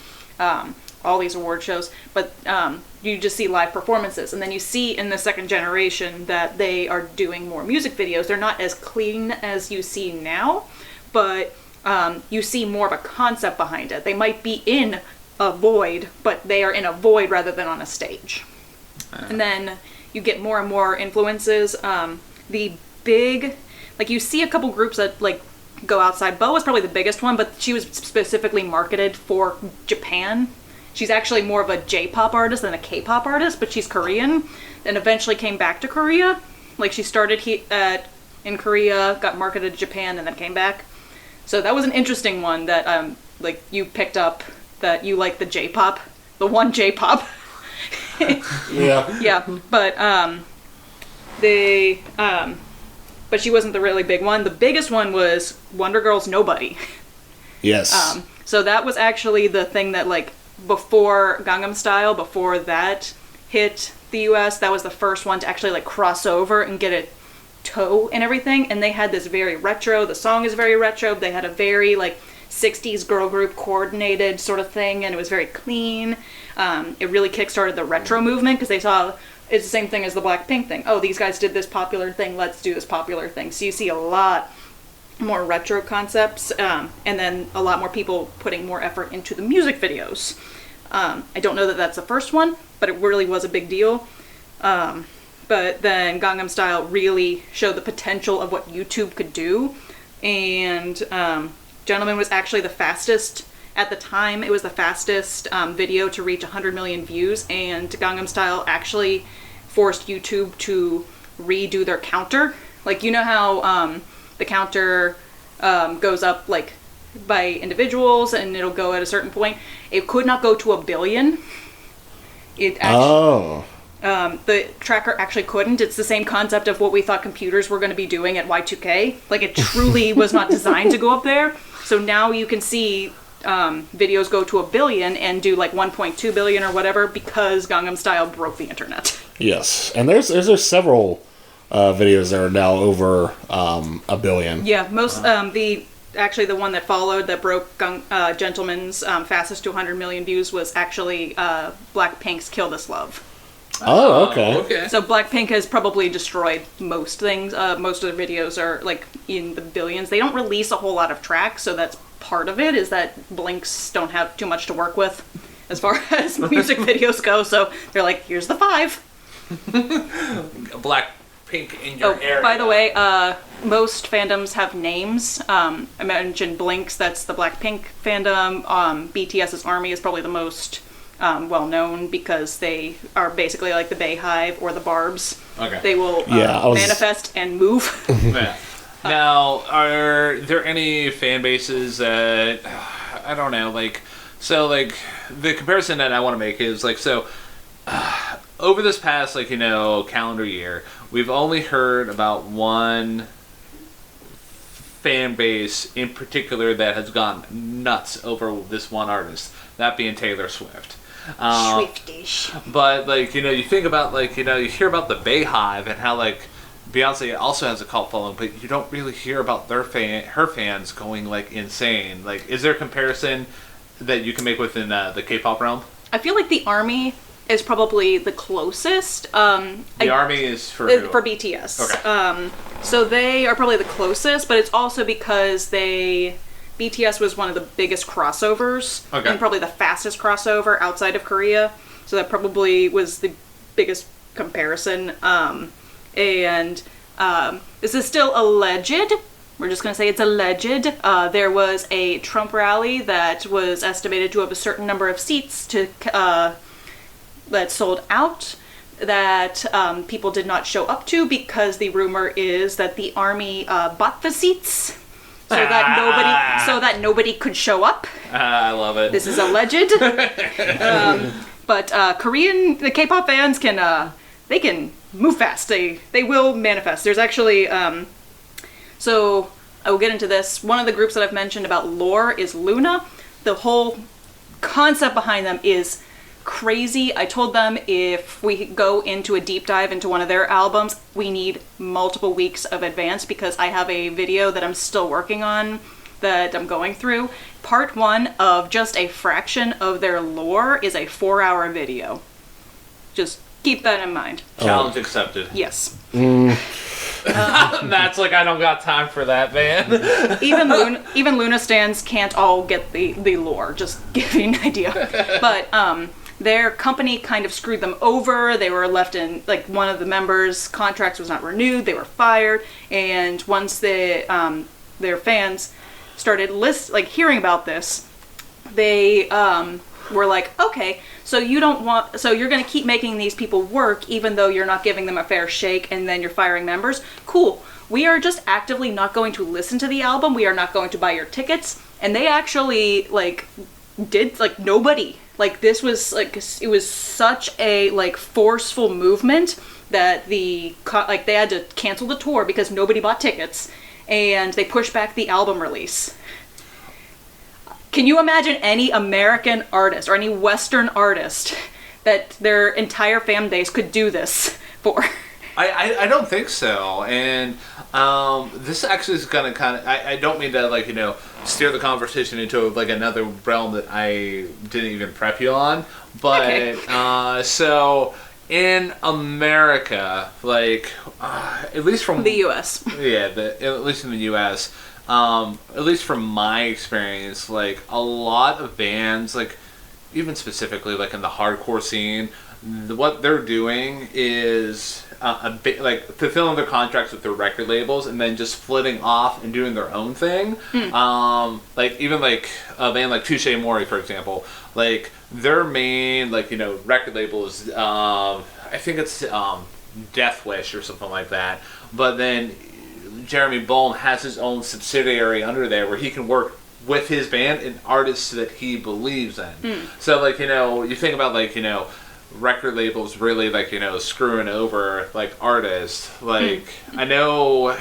All these award shows, but you just see live performances, and then you see in the second generation that they are doing more music videos. They're not as clean as you see now, but you see more of a concept behind it. They might be in a void, but they are in a void rather than on a stage. And then you get more and more influences. The big, like, you see a couple groups that like go outside. Bo was probably the biggest one, but she was specifically marketed for Japan. She's actually more of a J-pop artist than a K-pop artist, but she's Korean, and eventually came back to Korea. Like, she started in Korea, got marketed to Japan, and then came back. So that was an interesting one that like you picked up, that you like the J-pop, the one J-pop. Yeah. Yeah, but but she wasn't the really big one. The biggest one was Wonder Girl's Nobody. Yes. So that was actually the thing that, like, before Gangnam Style, before that hit the US, that was the first one to actually like cross over and get a toe and everything. And they had this very retro, the song is very retro, they had a very like 60s girl group coordinated sort of thing, and it was very clean. It really kickstarted the retro movement, because they saw it's the same thing as the Blackpink thing. Oh, these guys did this popular thing, let's do this popular thing. So you see a lot more retro concepts, and then a lot more people putting more effort into the music videos. I don't know that that's the first one, but it really was a big deal. But then Gangnam Style really showed the potential of what YouTube could do, and Gentleman was actually the fastest, at the time, it was the fastest video to reach 100 million views, and Gangnam Style actually forced YouTube to redo their counter. Like, you know how the counter goes up like by individuals and it'll go at a certain point? It could not go to 1 billion. It actually, the tracker actually couldn't. It's the same concept of what we thought computers were going to be doing at Y2K. Like, it truly was not designed to go up there. So now you can see videos go to 1 billion and do like 1.2 billion or whatever, because Gangnam Style broke the internet. Yes, and there's several videos that are now over 1 billion. Yeah, most actually the one that followed that broke Gentleman's fastest to 100 million views was actually Blackpink's "Kill This Love." Oh, okay. So Blackpink has probably destroyed most things. Most of their videos are like in the billions. They don't release a whole lot of tracks, so that's part of it, is that Blinks don't have too much to work with as far as music videos go. So they're like, here's the 5. Blackpink in your area. By the way, most fandoms have names. I mentioned Blinks, that's the Blackpink fandom. BTS's ARMY is probably the most well known, because they are basically like the Bayhive or the Barbs. Okay. They will manifest and move. Yeah. Now, are there any fan bases that, I don't know, like, so, like, the comparison that I want to make is, like, so, over this past, like, you know, calendar year, we've only heard about one fan base in particular that has gone nuts over this one artist, that being Taylor Swift. Swiftish. But, like, you know, you think about, like, you know, you hear about the Bayhive and how, like, Beyonce also has a cult following, but you don't really hear about her fans going like insane. Like, is there a comparison that you can make within the K-pop realm? I feel like the ARMY is probably the closest. The army is for who? For BTS. Okay. So they are probably the closest, but it's also because BTS was one of the biggest crossovers, Okay. and probably the fastest crossover outside of Korea. So that probably was the biggest comparison. This is still alleged. We're just going to say it's alleged. There was a Trump rally that was estimated to have a certain number of seats that sold out, that people did not show up to because the rumor is that the army bought the seats so that nobody could show up. I love it. This is alleged. But the K-pop fans can move fast. They will manifest. There's actually so I will get into this. One of the groups that I've mentioned about lore is Luna. The whole concept behind them is crazy. I told them if we go into a deep dive into one of their albums, we need multiple weeks of advance because I have a video that I'm still working on that I'm going through. Part 1 of just a fraction of their lore is a 4-hour video. Just keep that in mind. Challenge accepted. Yes. Matt's like, I don't got time for that, man. Even Luna stans can't all get the lore, just giving an idea. But their company kind of screwed them over. They were left in, like, one of the members' contracts was not renewed. They were fired. And once their fans started hearing about this, they were like, okay, so you're going to keep making these people work even though you're not giving them a fair shake, and then you're firing members. Cool. We are just actively not going to listen to the album. We are not going to buy your tickets. And they actually, did, nobody. This was, it was such a, forceful movement that they had to cancel the tour because nobody bought tickets, and they pushed back the album release. Can you imagine any American artist or any Western artist that their entire fan base could do this for? I don't think so. And this actually is going to kind of... I don't mean to, steer the conversation into, another realm that I didn't even prep you on. But, okay. So, in America, at least from... The U.S. Yeah, at least in the U.S., at least from my experience, a lot of bands, even specifically, in the hardcore scene, what they're doing is fulfilling their contracts with their record labels and then just splitting off and doing their own thing. Even a band like Touche Amore, for example, their main, record label is, I think it's Death Wish or something like that. But then Jeremy Bolm has his own subsidiary under there where he can work with his band and artists that he believes in. So, you think about, record labels really, screwing over, artists. I know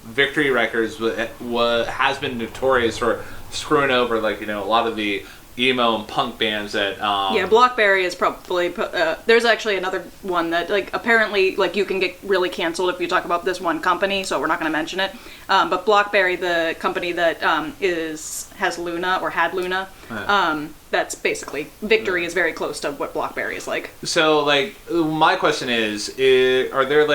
Victory Records has been notorious for screwing over, a lot of the emo and punk bands that Blockberry is probably there's actually another one that apparently you can get really canceled if you talk about this one company, so we're not going to mention it, but Blockberry, the company that has Luna or had Luna, that's basically Victory is very close to what Blockberry is like. So my question is are there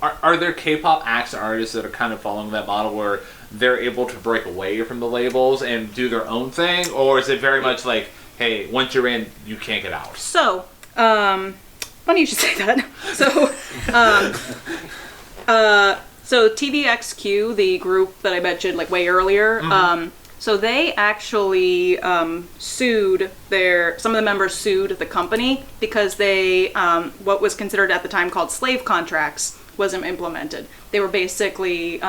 are there K-pop acts and artists that are kind of following that model where they're able to break away from the labels and do their own thing? Or is it very much hey, once you're in, you can't get out? So, funny you should say that. So TVXQ, the group that I mentioned way earlier, so they actually some of the members sued the company because they, what was considered at the time called slave contracts wasn't implemented. They were basically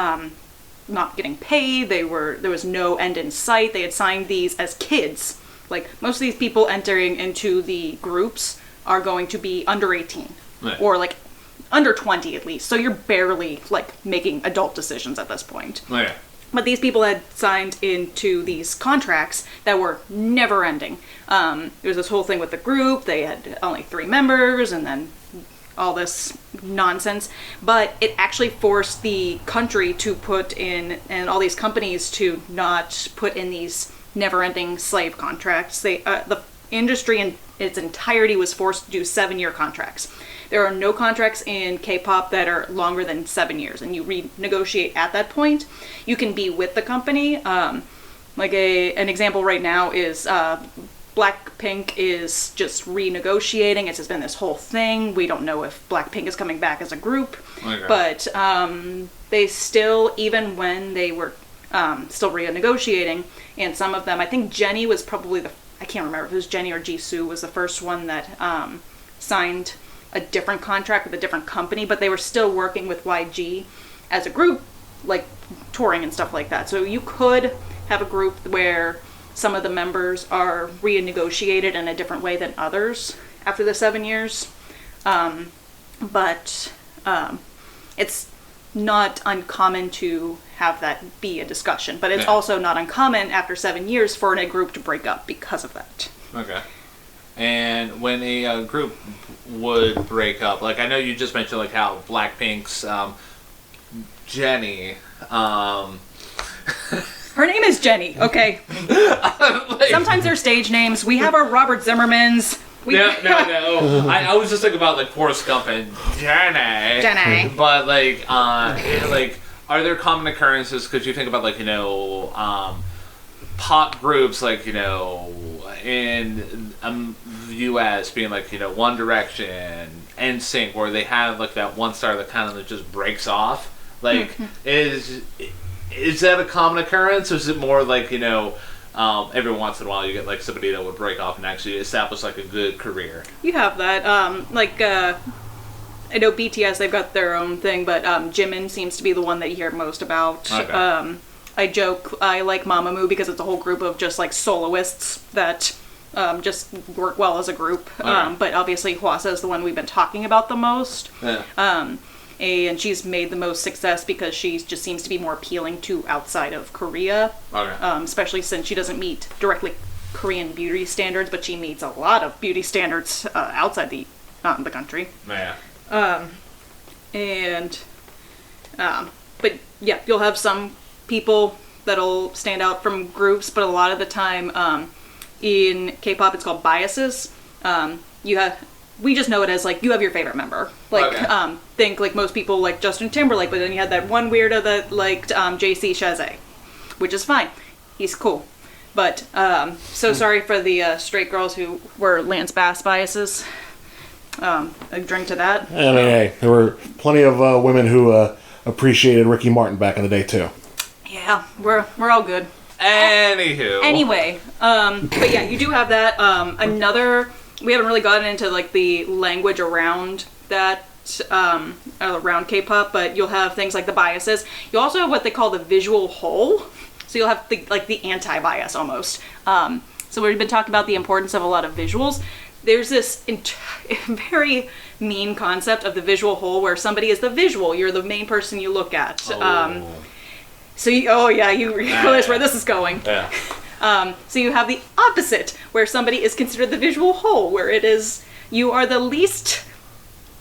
not getting paid. There was no end in sight. They had signed these as kids. Most of these people entering into the groups are going to be under 18, right, or under 20 at least. So you're barely making adult decisions at this point. Right. But these people had signed into these contracts that were never ending. There was this whole thing with the group. They had only 3 members, and then all this nonsense, but it actually forced the country to put in, and all these companies to not put in these never-ending slave contracts. The industry in its entirety was forced to do 7-year contracts. There are no contracts in K-pop that are longer than 7 years, and you renegotiate at that point. You can be with the company. An example right now is Blackpink is just renegotiating. It's just been this whole thing. We don't know if Blackpink is coming back as a group, but they still, even when they were still renegotiating, and some of them, I think Jennie was probably I can't remember if it was Jennie or Jisoo was the first one that signed a different contract with a different company, but they were still working with YG as a group, like touring and stuff like that. So you could have a group where some of the members are renegotiated in a different way than others after the 7 years. But it's not uncommon to have that be a discussion. But it's also not uncommon after 7 years for a group to break up because of that. Okay. And when a group would break up, like I know you just mentioned like how Blackpink's Jennie, her name is Jennie, okay? Sometimes they're stage names. We have our Robert Zimmermans. No. I was just thinking about like Forrest Gump and Jennie. But like, are there common occurrences? Because you think about like pop groups like in the U.S. being like One Direction, NSYNC, where they have like that one star that kind of just breaks off. Like, is that a common occurrence, or is it more like every once in a while you get like somebody that would break off and actually establish like a good career? You have that. I know BTS, they've got their own thing, but Jimin seems to be the one that you hear most about. Okay. I joke, I like Mamamoo because it's a whole group of just like soloists that just work well as a group. Okay. But obviously Hwasa is the one we've been talking about the most. Yeah. And she's made the most success because she just seems to be more appealing to outside of Korea. Okay. Especially since she doesn't meet directly Korean beauty standards, but she meets a lot of beauty standards outside the country. Yeah. But yeah, you'll have some people that'll stand out from groups, but a lot of the time in K-pop it's called biases. We just know it as like you have your favorite member. Like think like most people like Justin Timberlake, but then you had that one weirdo that liked JC Chasez, which is fine. He's cool. But so sorry for the straight girls who were Lance Bass biases. A drink to that. I mean, hey, there were plenty of women who appreciated Ricky Martin back in the day too. Yeah, we're all good. Anywho. Anyway, but yeah, you do have that. We haven't really gotten into like the language around that, around K-pop, but you'll have things like the biases. You also have what they call the visual whole. So you'll have the anti-bias almost. So we've been talking about the importance of a lot of visuals. There's this very mean concept of the visual whole where somebody is the visual. You're the main person you look at. You realize where this is going. Yeah. So you have the opposite, where somebody is considered the visual whole, where it is you are the least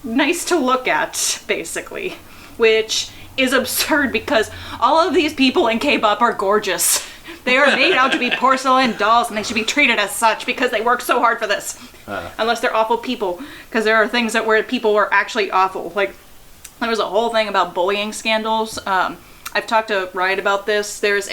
nice to look at, basically, which is absurd because all of these people in K-pop are gorgeous. They are made out to be porcelain dolls, and they should be treated as such because they work so hard for this. Unless they're awful people, because there are things where people were actually awful. Like, there was a whole thing about bullying scandals. I've talked to Riot about this. There's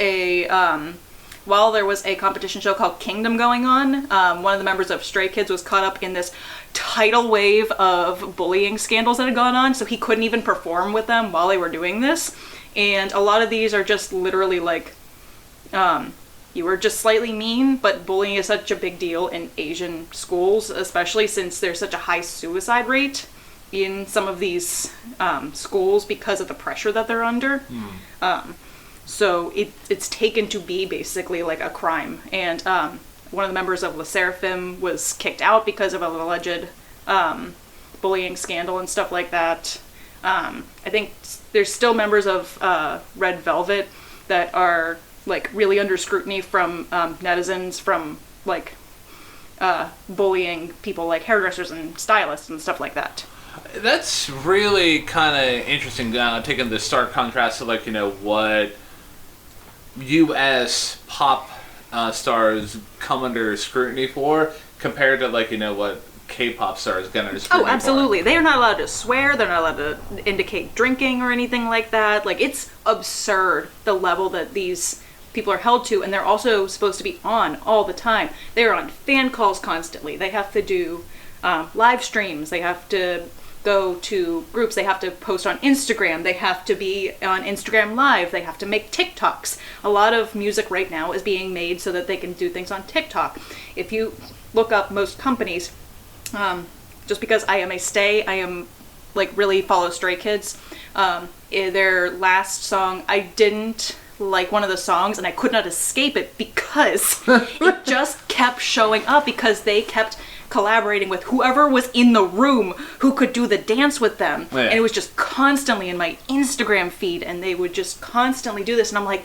while there was a competition show called Kingdom going on, one of the members of Stray Kids was caught up in this tidal wave of bullying scandals that had gone on, so he couldn't even perform with them while they were doing this. And a lot of these are just literally like, you were just slightly mean, but bullying is such a big deal in Asian schools, especially since there's such a high suicide rate in some of these schools because of the pressure that they're under. So it's taken to be basically like a crime. And one of the members of LE SSERAFIM was kicked out because of an alleged bullying scandal and stuff like that. I think there's still members of Red Velvet that are like really under scrutiny from netizens from like bullying people like hairdressers and stylists and stuff like that. That's really kind of interesting, taking the stark contrast to like what U.S. pop stars come under scrutiny for, compared to like what K-pop stars gonna. Oh, absolutely. They are not allowed to swear. They're not allowed to indicate drinking or anything like that. Like, it's absurd the level that these people are held to, and they're also supposed to be on all the time. They're on fan calls constantly. They have to do live streams. They have to go to groups. They have to post on Instagram. They have to be on Instagram Live. They have to make TikToks. A lot of music right now is being made so that they can do things on TikTok. If you look up most companies, just because I am like really follow Stray Kids. Their last song, I didn't like one of the songs and I could not escape it because it just kept showing up because they kept collaborating with whoever was in the room who could do the dance with them. Yeah. And it was just constantly in my Instagram feed and they would just constantly do this and I'm like,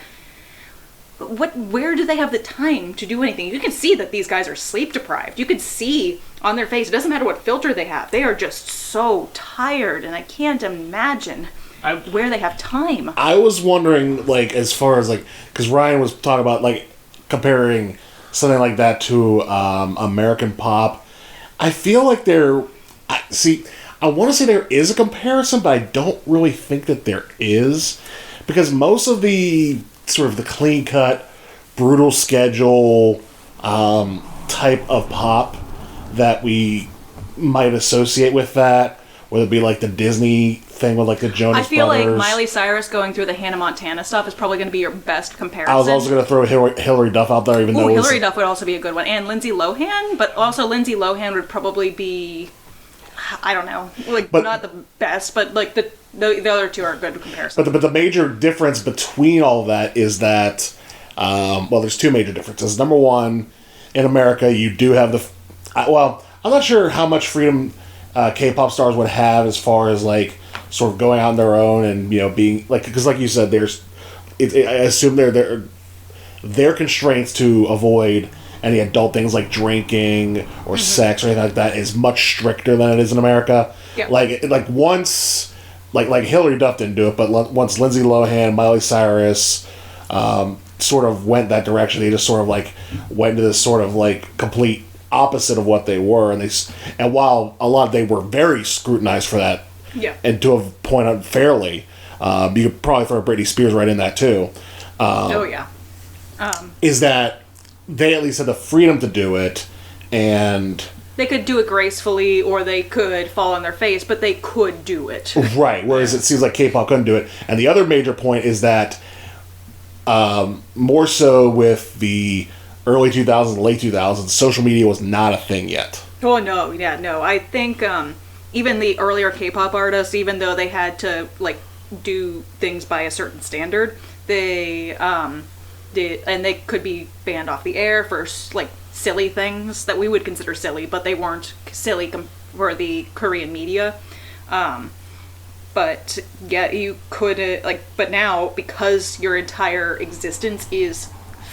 where do they have the time to do anything? You can see that these guys are sleep deprived. You can see on their face, it doesn't matter what filter they have. They are just so tired and I can't imagine where they have time. I was wondering, like, as far as, like, because Ryan was talking about, like, comparing something like that to American pop. I feel like I want to say there is a comparison, but I don't really think that there is. Because most of the sort of the clean-cut, brutal schedule type of pop that we might associate with that, whether it be like the Disney thing with like the Jonas Brothers. I feel like Miley Cyrus going through the Hannah Montana stuff is probably going to be your best comparison. I was also going to throw Hillary Duff out there, even though Hillary Duff would also be a good one, and Lindsay Lohan. But also Lindsay Lohan would probably be, I don't know, like not the best, but like the other two are a good comparison. But the major difference between all of that is that, there's two major differences. Number one, in America, you do have I'm not sure how much freedom K-pop stars would have as far as like sort of going out on their own and being like, because like you said, I assume their constraints to avoid any adult things like drinking or sex or anything like that is much stricter than it is in America. Yeah. Like once like Hillary Duff didn't do it, but once Lindsay Lohan, Miley Cyrus sort of went that direction, they just sort of like went into this sort of like complete opposite of what they were, and while they were very scrutinized for that, and to a point unfairly, you could probably throw Britney Spears right in that too. Is that they at least had the freedom to do it, and they could do it gracefully, or they could fall on their face, but they could do it. Right. Whereas it seems like K-pop couldn't do it. And the other major point is that more so with the early 2000s, late 2000s, social media was not a thing yet. Oh, no. Yeah, no. I think even the earlier K-pop artists, even though they had to, like, do things by a certain standard, they did, and they could be banned off the air for, like, silly things that we would consider silly, but they weren't silly for the Korean media. But yeah, you could but now, because your entire existence is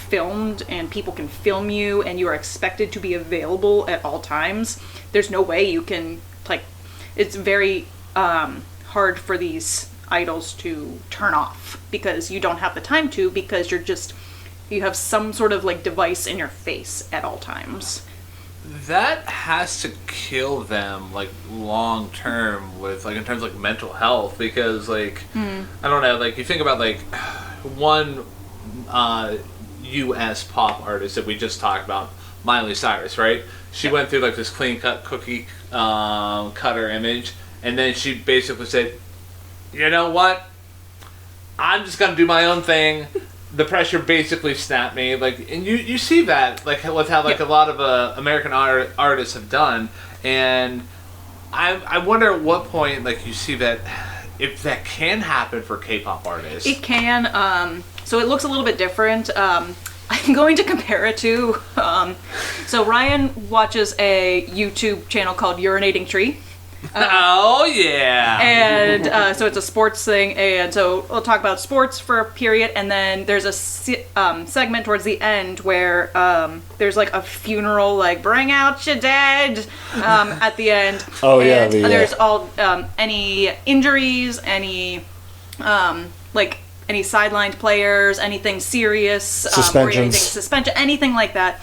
filmed and people can film you and you are expected to be available at all times, there's no way you can, like, it's very hard for these idols to turn off because you don't have the time to, because you have some sort of like device in your face at all times. That has to kill them, like, long term with, like, in terms of, like, mental health, because, like, I don't know, like, you think about, like, one U.S. pop artist that we just talked about, Miley Cyrus, right? She went through, like, this clean-cut cookie cutter image, and then she basically said, you know what? I'm just gonna do my own thing. The pressure basically snapped me, like, and you see that, like, with how, like, a lot of American artists have done, and I wonder at what point, like, you see that, if that can happen for K-pop artists. It can, so it looks a little bit different. I'm going to compare it to, so Ryan watches a YouTube channel called Urinating Tree. Oh, yeah. And so it's a sports thing, and so we'll talk about sports for a period, and then there's a segment towards the end where there's like a funeral, like, bring out your dead, at the end. Oh, yeah. And there's all any injuries, any like any sidelined players, anything serious, suspensions, suspension, anything like that.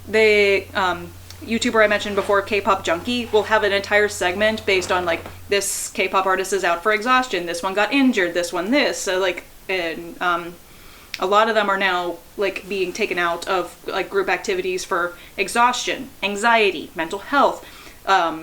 they YouTuber I mentioned before, K-pop Junkie, will have an entire segment based on like this K-pop artist is out for exhaustion, this one got injured, this one this. So like, and a lot of them are now like being taken out of like group activities for exhaustion, anxiety, mental health,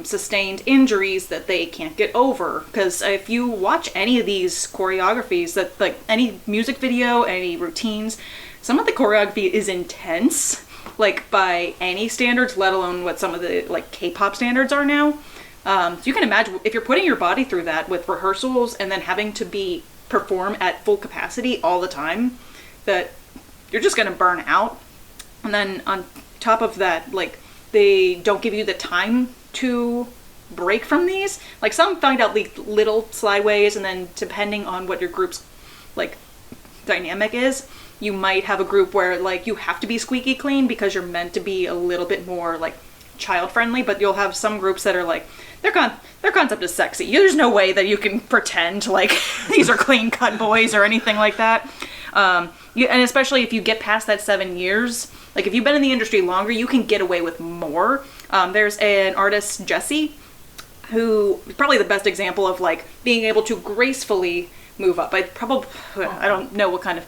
sustained injuries that they can't get over. Because if you watch any of these choreographies, that like any music video, any routines, some of the choreography is intense, like by any standards, let alone what some of the like K-pop standards are now. So you can imagine if you're putting your body through that with rehearsals and then having to perform at full capacity all the time, that you're just going to burn out. And then on top of that, like, they don't give you the time to break from these. Like, some find out like little slideways, and then depending on what your group's like dynamic is, you might have a group where like you have to be squeaky clean because you're meant to be a little bit more like child friendly, but you'll have some groups that are like their concept is sexy. There's no way that you can pretend like these are clean cut boys or anything like that. And especially if you get past that 7 years, like if you've been in the industry longer, you can get away with more. There's an artist, Jessie, who is probably the best example of like being able to gracefully move up. I don't know what kind of...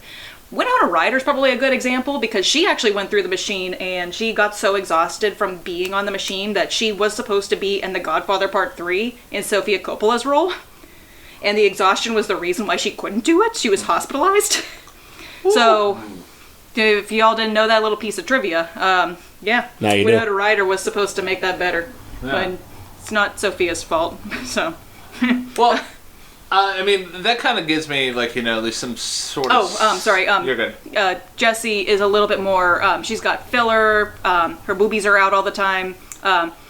Winona Ryder's probably a good example, because she actually went through the machine and she got so exhausted from being on the machine that she was supposed to be in The Godfather Part 3 in Sofia Coppola's role. And the exhaustion was the reason why she couldn't do it. She was hospitalized. So, if y'all didn't know that little piece of trivia, yeah, now you Winona do. Ryder was supposed to make that better. Yeah. But it's not Sophia's fault, so... Well, I mean, that kind of gives me, like, at least some sort of... sorry. You're good. Jessie is a little bit more... she's got filler. Her boobies are out all the time.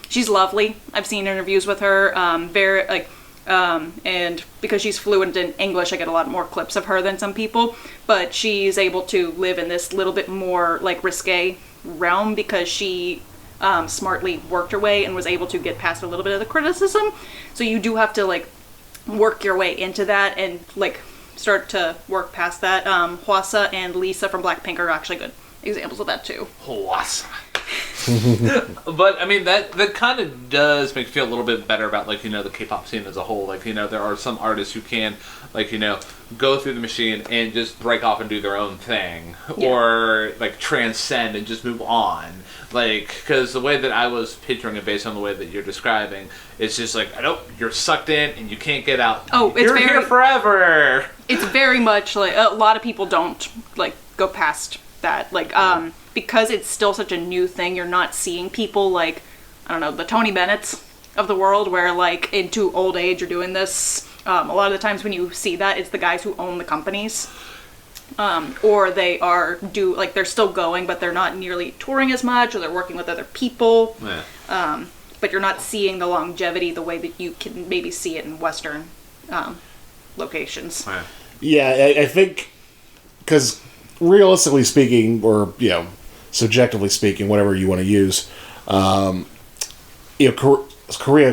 She's lovely. I've seen interviews with her. Very, like... and because she's fluent in English, I get a lot more clips of her than some people. But she's able to live in this little bit more, like, risque realm because she smartly worked her way and was able to get past a little bit of the criticism. So you do have to, like, work your way into that and, like, start to work past that. Hwasa and Lisa from Blackpink are actually good examples of that, too. Hwasa. But I mean that kind of does make me feel a little bit better about, like, the K-pop scene as a whole. Like, there are some artists who can, like, go through the machine and just break off and do their own thing, yeah. or like transcend and just move on. Like, because the way that I was picturing it, based on the way that you're describing, it's just like, nope, you're sucked in and you can't get out. Oh, it's you're here forever. It's very much like a lot of people don't like go past that. Like, because it's still such a new thing, you're not seeing people like, I don't know, the Tony Bennett's of the world, where like into old age you're doing this. A lot of the times when you see that, it's the guys who own the companies. Or they they're still going, but they're not nearly touring as much, or they're working with other people. Yeah. But you're not seeing the longevity the way that you can maybe see it in Western locations. Yeah, I think, because realistically speaking, or, subjectively speaking, whatever you want to use, Korea,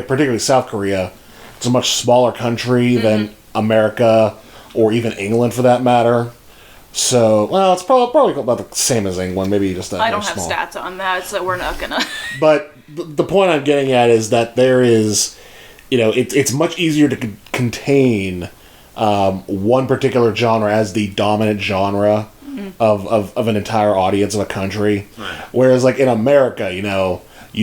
particularly South Korea, it's a much smaller country than America, or even England for that matter. So, well, it's probably about the same as England, maybe just that. I don't have small. stats on that, so we're not gonna. But the point I'm getting at is that there is, it's much easier to contain one particular genre as the dominant genre of an entire audience of a country. Right. Whereas, like, in America, you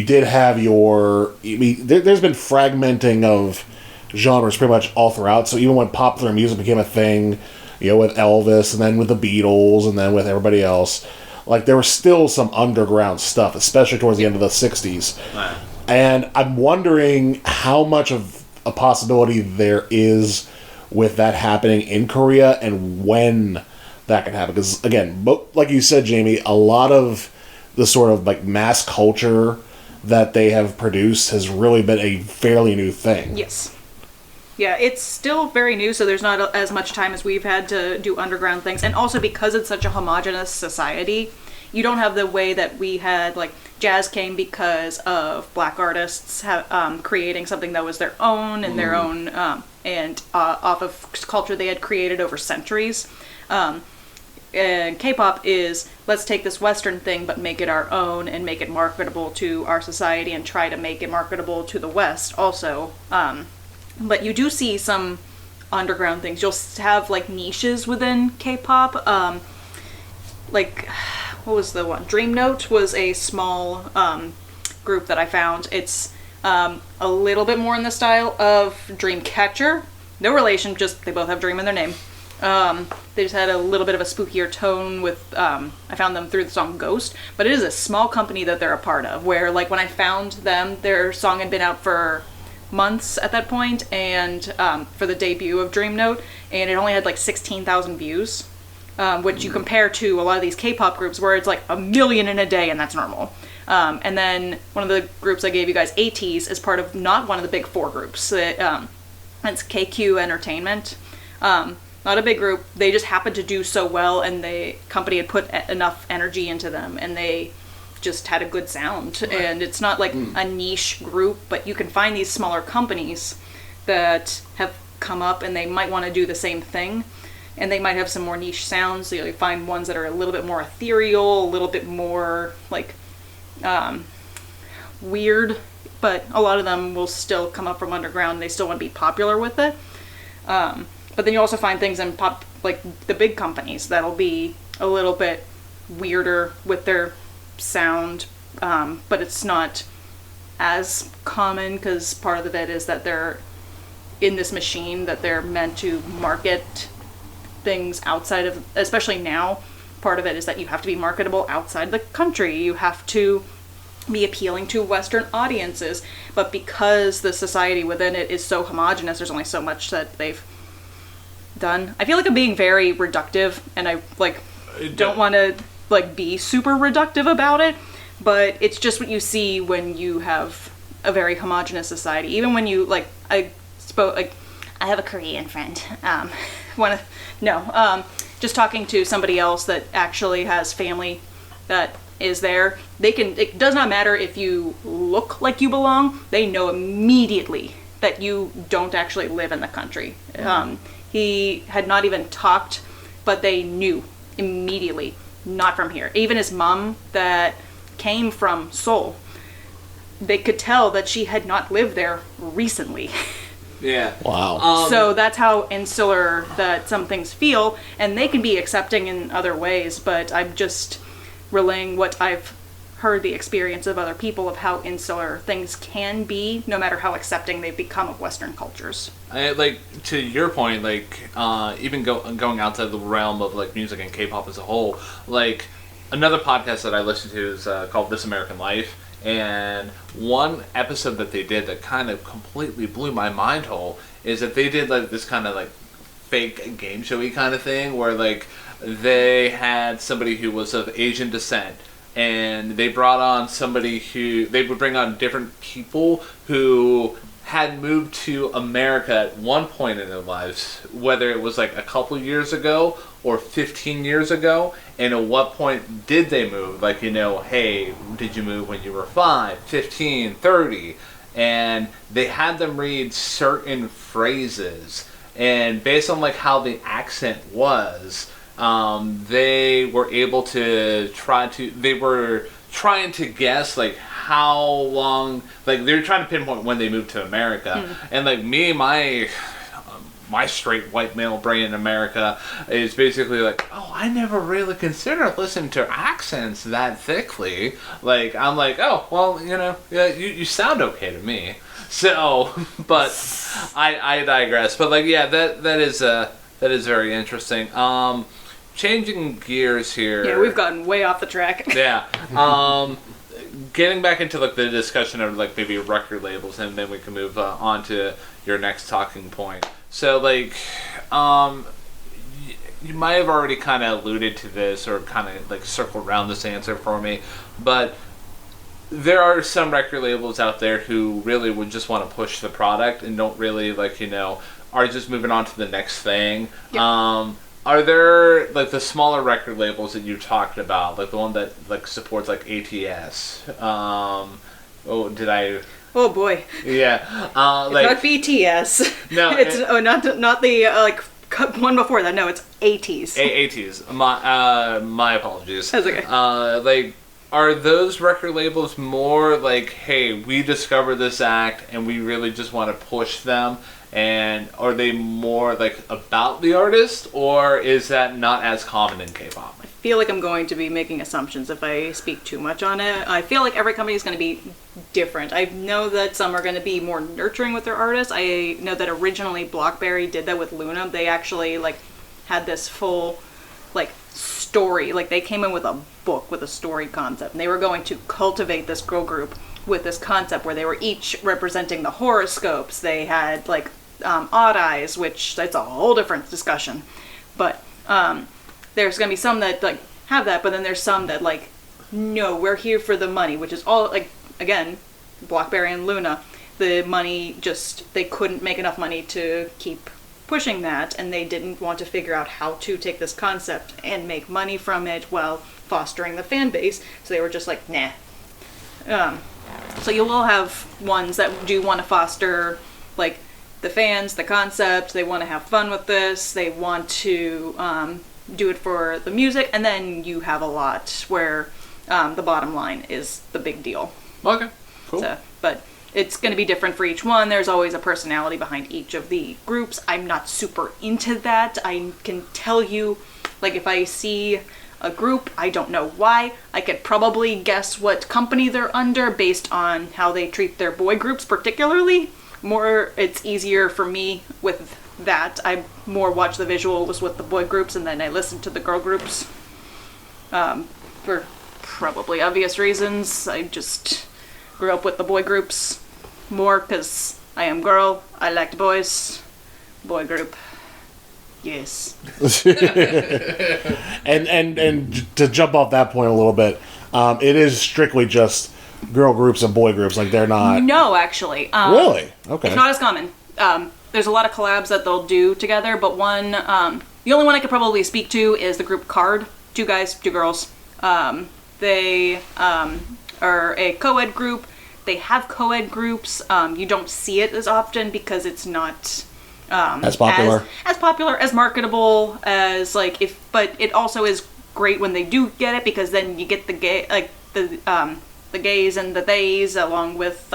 did have there's been fragmenting of genres pretty much all throughout. So even when popular music became a thing, with Elvis, and then with the Beatles, and then with everybody else, like, there was still some underground stuff, especially towards the end of the 60s. Right. And I'm wondering how much of a possibility there is with that happening in Korea, and when that can happen. Because, again, like you said, Jamie, a lot of the sort of, like, mass culture that they have produced has really been a fairly new thing. Yes. Yeah, it's still very new, so there's not as much time as we've had to do underground things. And also because it's such a homogenous society, you don't have the way that we had, like, jazz came because of black artists creating something that was their own and their own, and off of culture they had created over centuries. And K-pop is, let's take this Western thing but make it our own and make it marketable to our society and try to make it marketable to the West also. But you do see some underground things. You'll have like niches within K-pop. Like, what was the one? Dream Note was a small group that I found. It's a little bit more in the style of Dreamcatcher. No relation, just they both have Dream in their name. They just had a little bit of a spookier tone with, I found them through the song Ghost, but it is a small company that they're a part of, where like when I found them, their song had been out for months at that point, and for the debut of Dream Note, and it only had like 16,000 views, which you compare to a lot of these K-pop groups where it's like 1 million in a day, and that's normal. And then one of the groups I gave you guys, ATEEZ, is part of not one of the big four groups. It's KQ Entertainment. Not a big group. They just happened to do so well, and the company had put enough energy into them, and they just had a good sound. Right. And it's not like a niche group, but you can find these smaller companies that have come up, and they might want to do the same thing, and they might have some more niche sounds. So you find ones that are a little bit more ethereal, a little bit more like weird, but a lot of them will still come up from underground. They still want to be popular with it. But then you also find things in pop, like the big companies, that'll be a little bit weirder with their sound, but it's not as common because part of it is that they're in this machine that they're meant to market things outside of, especially now, part of it is that you have to be marketable outside the country. You have to be appealing to Western audiences, but because the society within it is so homogenous, there's only so much that they've done. I feel like I'm being very reductive, and I like don't want to like be super reductive about it, but it's just what you see when you have a very homogenous society. Even when you like, I have a Korean friend. Just talking to somebody else that actually has family that is there. It does not matter if you look like you belong. They know immediately that you don't actually live in the country. He had not even talked, but they knew immediately, not from here. Even his mom that came from Seoul, they could tell that she had not lived there recently. Yeah. Wow. So that's how insular that some things feel, and they can be accepting in other ways, but I'm just relaying what I've heard the experience of other people of how insular things can be, no matter how accepting they've become of Western cultures. Like, to your point, like, even going outside the realm of, like, music and K-pop as a whole, like, another podcast that I listen to is called This American Life, and one episode that they did that kind of completely blew my mind whole is that they did, like, this kind of, like, fake game showy kind of thing where, like, they had somebody who was of Asian descent, and they brought on somebody who, they would bring on different people who had moved to America at one point in their lives, whether it was like a couple years ago or 15 years ago, and at what point did they move? Like, you know, hey, did you move when you were 5, 15, 30? And they had them read certain phrases, and based on like how the accent was, they were able to they were trying to guess like how long, like they were trying to pinpoint when they moved to America. And like me, my straight white male brain in America is basically like, oh, I never really considered listening to accents that thickly. Like, I'm like, oh, well, you know, yeah, you sound okay to me. So, but I digress. But like, yeah, that is very interesting. Changing gears here. Yeah, we've gotten way off the track. Yeah. Getting back into like the discussion of like maybe record labels, and then we can move on to your next talking point. So like, you might have already kind of alluded to this or kind of like circled around this answer for me, but there are some record labels out there who really would just want to push the product and don't really like, you know, are just moving on to the next thing. Yep. Are there like the smaller record labels that you talked about, like the one that like supports like ATS? Oh boy. Yeah. Like, not BTS. No, it's not the like one before that. No, it's ATEEZ. ATEEZ. My apologies. That's okay. Like, are those record labels more like, hey, we discovered this act and we really just want to push them? And are they more like about the artist, or is that not as common in K-pop? I feel like I'm going to be making assumptions if I speak too much on it. I feel like every company is going to be different. I know that some are going to be more nurturing with their artists. I know that originally Blockberry did that with Luna. They actually like had this full like story. Like they came in with a book with a story concept, and they were going to cultivate this girl group with this concept where they were each representing the horoscopes. They had like odd eyes, which that's a whole different discussion. But there's gonna be some that like have that, but then there's some that like, no, we're here for the money, which is all like, again, Blockberry and Luna, the money just, they couldn't make enough money to keep pushing that, and they didn't want to figure out how to take this concept and make money from it while fostering the fan base, so they were just like, nah. So you will have ones that do want to foster like the fans, the concept, they want to have fun with this, they want to do it for the music, and then you have a lot where the bottom line is the big deal. Okay, cool. So, but it's going to be different for each one. There's always a personality behind each of the groups. I'm not super into that. I can tell you, like, if I see a group, I don't know why. I could probably guess what company they're under based on how they treat their boy groups particularly. It's easier for me with that. I more watch the visuals with the boy groups, and then I listen to the girl groups. For probably obvious reasons. I just grew up with the boy groups more because I am girl. I liked boys. Boy group. Yes. and to jump off that point a little bit, it is strictly just girl groups and boy groups. Like they're not. No, actually. Really? Okay. It's not as common. There's a lot of collabs that they'll do together, but one, the only one I could probably speak to is the group Card. 2 guys, 2 girls. They are a co-ed group. They have co-ed groups. You don't see it as often because it's not as popular, as marketable as like but it also is great when they do get it, because then you get the gay, like the gays and the theys, along with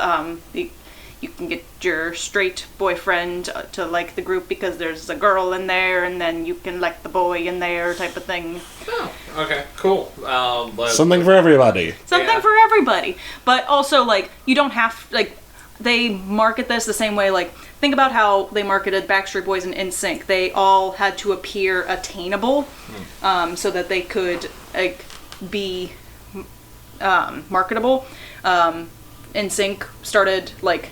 you can get your straight boyfriend to like the group because there's a girl in there, and then you can like the boy in there, type of thing. Oh, okay, cool. Something for everybody. Something for everybody. But also, like, you don't have, like, they market this the same way, like, think about how they marketed Backstreet Boys and NSYNC. They all had to appear attainable, so that they could, like, be marketable. NSYNC started, like,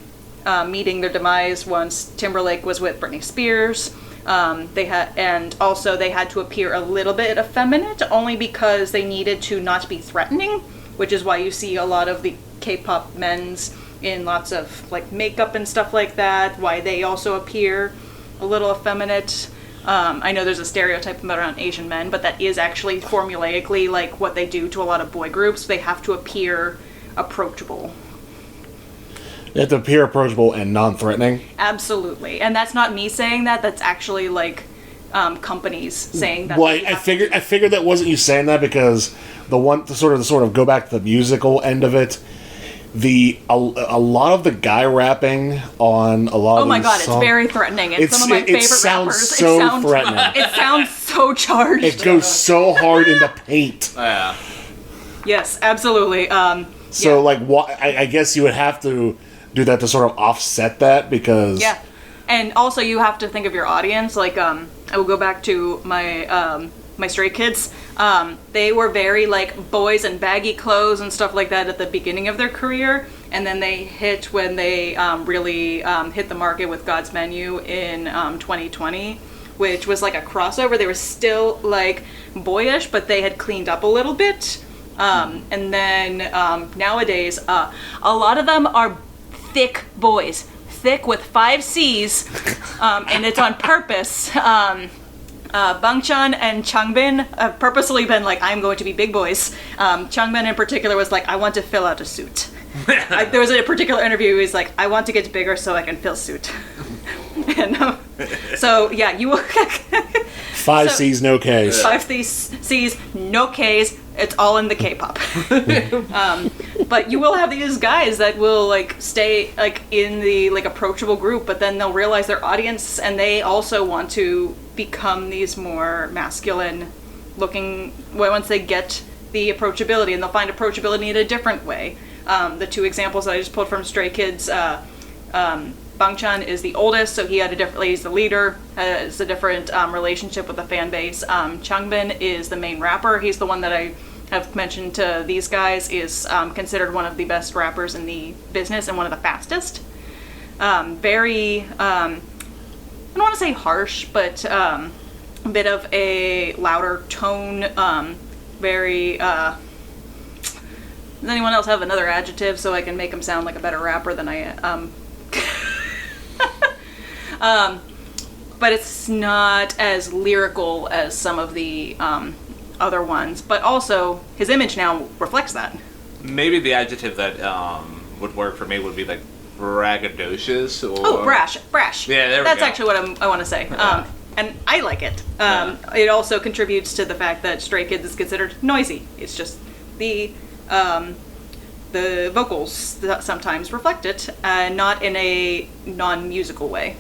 meeting their demise once Timberlake was with Britney Spears. They had to appear a little bit effeminate, only because they needed to not be threatening, which is why you see a lot of the K-pop men's in lots of like makeup and stuff like that, why they also appear a little effeminate. I know there's a stereotype around Asian men, but that is actually formulaically like what they do to a lot of boy groups. They have to appear approachable. They have to appear approachable and non-threatening. Absolutely, and that's not me saying that. That's actually like companies saying that. Well, I figured that wasn't you saying that, because to sort of go back to the musical end of it. A lot of the guy rapping on a lot of these songs. Oh my god, it's very threatening. It's some of my favorite rappers. It sounds so threatening. It sounds so charged. It goes so hard in the paint. Yeah. Yes, absolutely. So, like, I guess you would have to do that to sort of offset that, because... Yeah. And also, you have to think of your audience. Like, I will go back to my my Stray Kids. They were very, like, boys in baggy clothes and stuff like that at the beginning of their career. And then they hit when they really hit the market with God's Menu in 2020, which was like a crossover. They were still, like, boyish, but they had cleaned up a little bit. And then nowadays, a lot of them are thick boys. Thick with 5 C's, and it's on purpose. Bangchan and Changbin have purposely been like, I'm going to be big boys. Changbin in particular was like, I want to fill out a suit. There was a particular interview, he's like, I want to get bigger so I can fill suit. And So yeah, you will. 5 So- C's, no K's. 5 C's, no K's. It's all in the K-pop. But you will have these guys that will like stay like in the like approachable group, but then they'll realize their audience, and they also want to become these more masculine looking. Once they get the approachability, and they'll find approachability in a different way. The 2 examples that I just pulled from Stray Kids. Bangchan is the oldest, so he had a different. He's the leader, has a different relationship with the fan base. Changbin is the main rapper. He's the one that I have mentioned to these guys. Is considered one of the best rappers in the business and one of the fastest. Very, I don't want to say harsh, but a bit of a louder tone. Very. Does anyone else have another adjective so I can make him sound like a better rapper than I am? But it's not as lyrical as some of the other ones. But also, his image now reflects that. Maybe the adjective that would work for me would be like braggadocious or... Oh, brash. Yeah, there we That's go. actually what I want to say. And I like it. It also contributes to the fact that Stray Kids is considered noisy. It's just the vocals that sometimes reflect it, not in a non-musical way.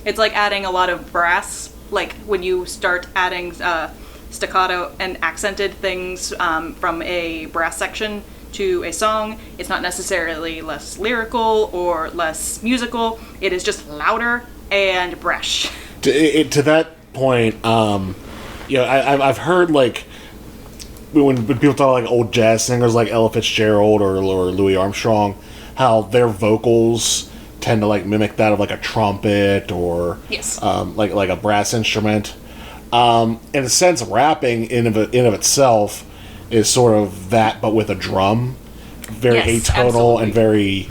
It's like adding a lot of brass, like when you start adding staccato and accented things from a brass section to a song. It's not necessarily less lyrical or less musical. It is just louder and brash. To that point, I've heard like when people talk like old jazz singers like Ella Fitzgerald or Louis Armstrong, how their vocals tend to like mimic that of like a trumpet or Yes. like a brass instrument. In a sense, rapping in of itself is sort of that, but with a drum, very Yes, atonal absolutely. and very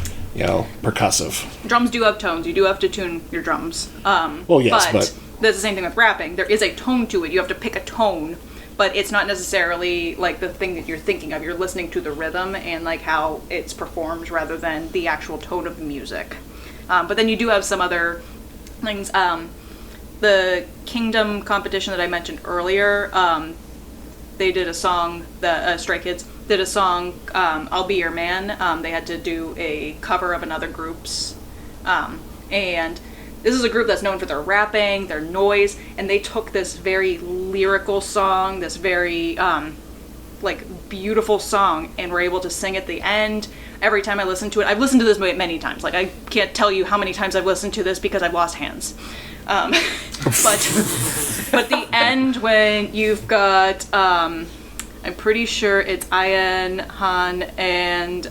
percussive. Drums do have tones. You do have to tune your drums. Well, yes, but- that's the same thing with rapping. There is a tone to it. You have to pick a tone, but it's not necessarily like the thing that you're thinking of. You're listening to the rhythm and like how it's performed rather than the actual tone of the music. But then you do have some other things. The Kingdom competition that I mentioned earlier, they did a song, the Stray Kids did a song, I'll Be Your Man. They had to do a cover of another group's. And this is a group that's known for their rapping, their noise, and they took this very lyrical song, this very beautiful song, and were able to sing at the end. Every time I listen to it, I've listened to this many times. Like, I can't tell you how many times I've listened to this because I've lost hands. But the end when you've got, I'm pretty sure it's Ian, Han, and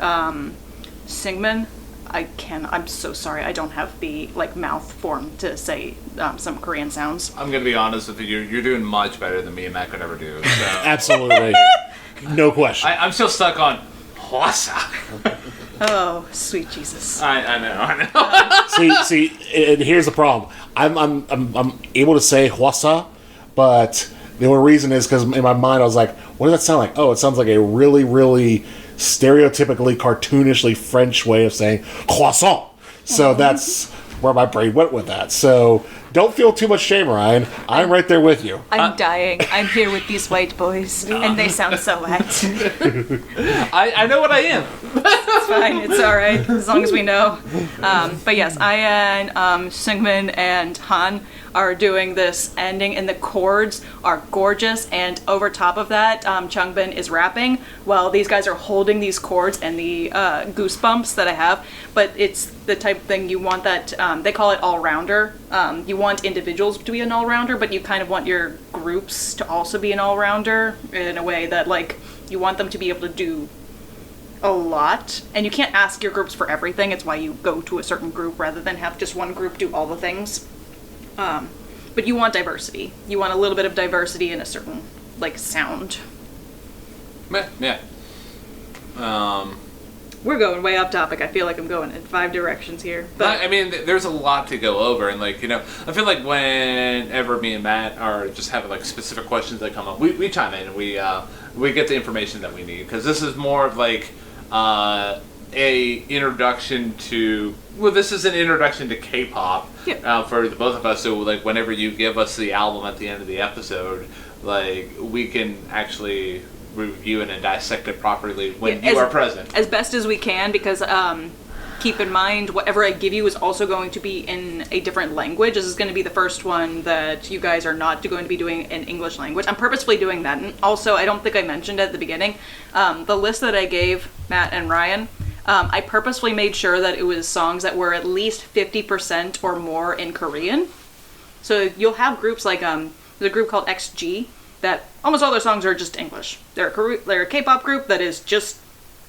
Singman. I'm so sorry, I don't have the mouth form to say some Korean sounds. I'm gonna be honest with you. You're doing much better than me and Matt could ever do. So. Absolutely, no question. I'm still stuck on Hwasa. Oh, sweet Jesus. I know. see, and here's the problem. I'm able to say Hwasa, but the only reason is because in my mind I was like, what does that sound like? Oh, it sounds like a really, really stereotypically, cartoonishly French way of saying croissant. So that's where my brain went with that. So don't feel too much shame, Ryan. I'm right there with you. I'm dying. I'm here with these white boys, and they sound so wet. I know what I am. It's fine. It's all right, as long as we know. But yes, Ian, Sungmin, and Han are doing this ending, and the chords are gorgeous. And over top of that, Changbin is rapping while these guys are holding these chords and the goosebumps that I have. But it's the type of thing you want that they call it all-rounder. You want individuals to be an all-rounder, but you kind of want your groups to also be an all-rounder in a way that you want them to be able to do a lot, and you can't ask your groups for everything. It's why you go to a certain group rather than have just one group do all the things. But you want diversity. You want a little bit of diversity in a certain sound. Yeah. We're going way off topic. I feel like I'm going in 5 directions here. But I mean, there's a lot to go over, and I feel like whenever me and Matt are just having specific questions that come up, we chime in and we get the information that we need, because this is more of a introduction to. Well, this is an introduction to K-pop for the both of us. So, like, whenever you give us the album at the end of the episode, like, we can actually review it and dissect it properly when you are present. As best as we can, because keep in mind, whatever I give you is also going to be in a different language. This is going to be the first one that you guys are not going to be doing in English language. I'm purposefully doing that. And also, I don't think I mentioned at the beginning, the list that I gave Matt and Ryan, I purposefully made sure that it was songs that were at least 50% or more in Korean. So you'll have groups like, there's a group called XG, that almost all their songs are just English. They're a K-pop group that is just,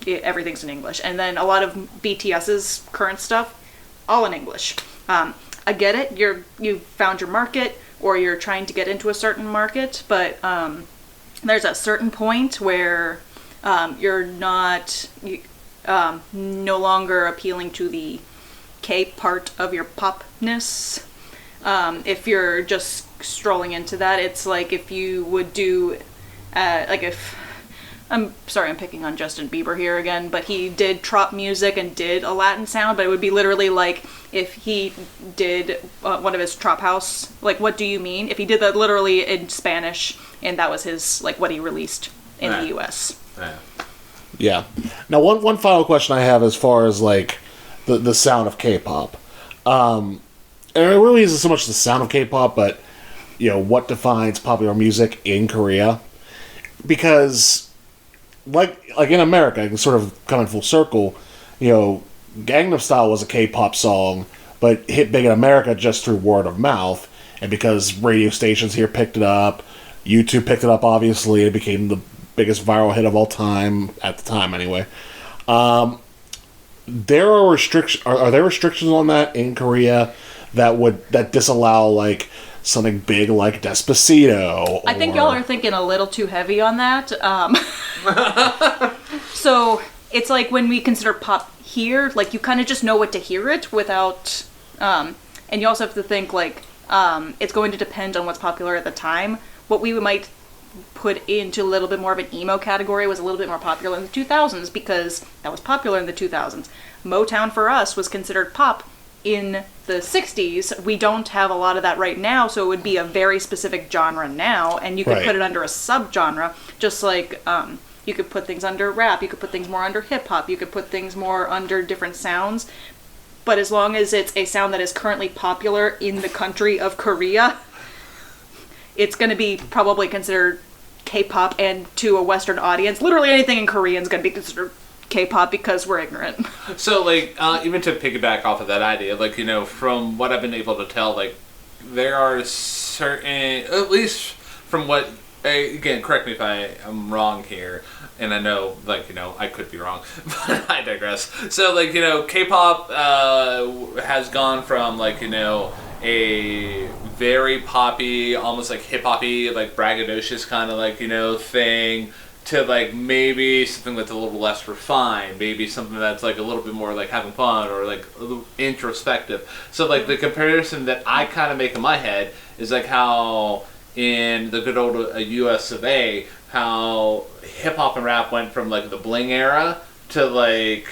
everything's in English. And then a lot of BTS's current stuff, all in English. I get it, you've found your market, or you're trying to get into a certain market, but there's a certain point where you're not... no longer appealing to the K part of your popness. If you're just strolling into that, it's like if you would do, I'm sorry I'm picking on Justin Bieber here again, but he did trop music and did a Latin sound, but it would be literally like if he did one of his trop house, like What Do You Mean? If he did that literally in Spanish, and that was his, like, what he released in the US. Yeah. Now, one final question I have as far as, like, the sound of K-pop. And it really isn't so much the sound of K-pop, but, you know, what defines popular music in Korea. Because, like in America, it can sort of come in full circle, you know, Gangnam Style was a K-pop song, but hit big in America just through word of mouth. And because radio stations here picked it up, YouTube picked it up, obviously, it became the biggest viral hit of all time, at the time anyway. There are restrictions. Are there restrictions on that in Korea that disallow, like, something big like Despacito? I think y'all are thinking a little too heavy on that. So it's like when we consider pop here, like, you kind of just know what to hear it without, and you also have to think, like, it's going to depend on what's popular at the time. What we might put into a little bit more of an emo category was a little bit more popular in the 2000s, because that was popular in the 2000s. Motown for us was considered pop in the 60s. We don't have a lot of that right now, so it would be a very specific genre now, and you could put it under a subgenre, just like you could put things under rap, you could put things more under hip-hop, you could put things more under different sounds, but as long as it's a sound that is currently popular in the country of Korea, it's going to be probably considered K-pop, and to a Western audience, literally anything in Korean is going to be considered K-pop because we're ignorant. So, like, even to piggyback off of that idea, like, you know, from what I've been able to tell, like, there are certain, at least from what, again, correct me if I'm wrong here, and I know, like, you know, I could be wrong, but I digress. So, like, you know, K-pop has gone from, like, you know, a very poppy, almost like hip-hoppy, like braggadocious kind of, like, you know, thing, to, like, maybe something that's a little less refined, maybe something that's, like, a little bit more, like, having fun, or, like, a little introspective. So, like, the comparison that I kind of make in my head is, like, how in the good old US of A, how hip-hop and rap went from, like, the bling era to, like,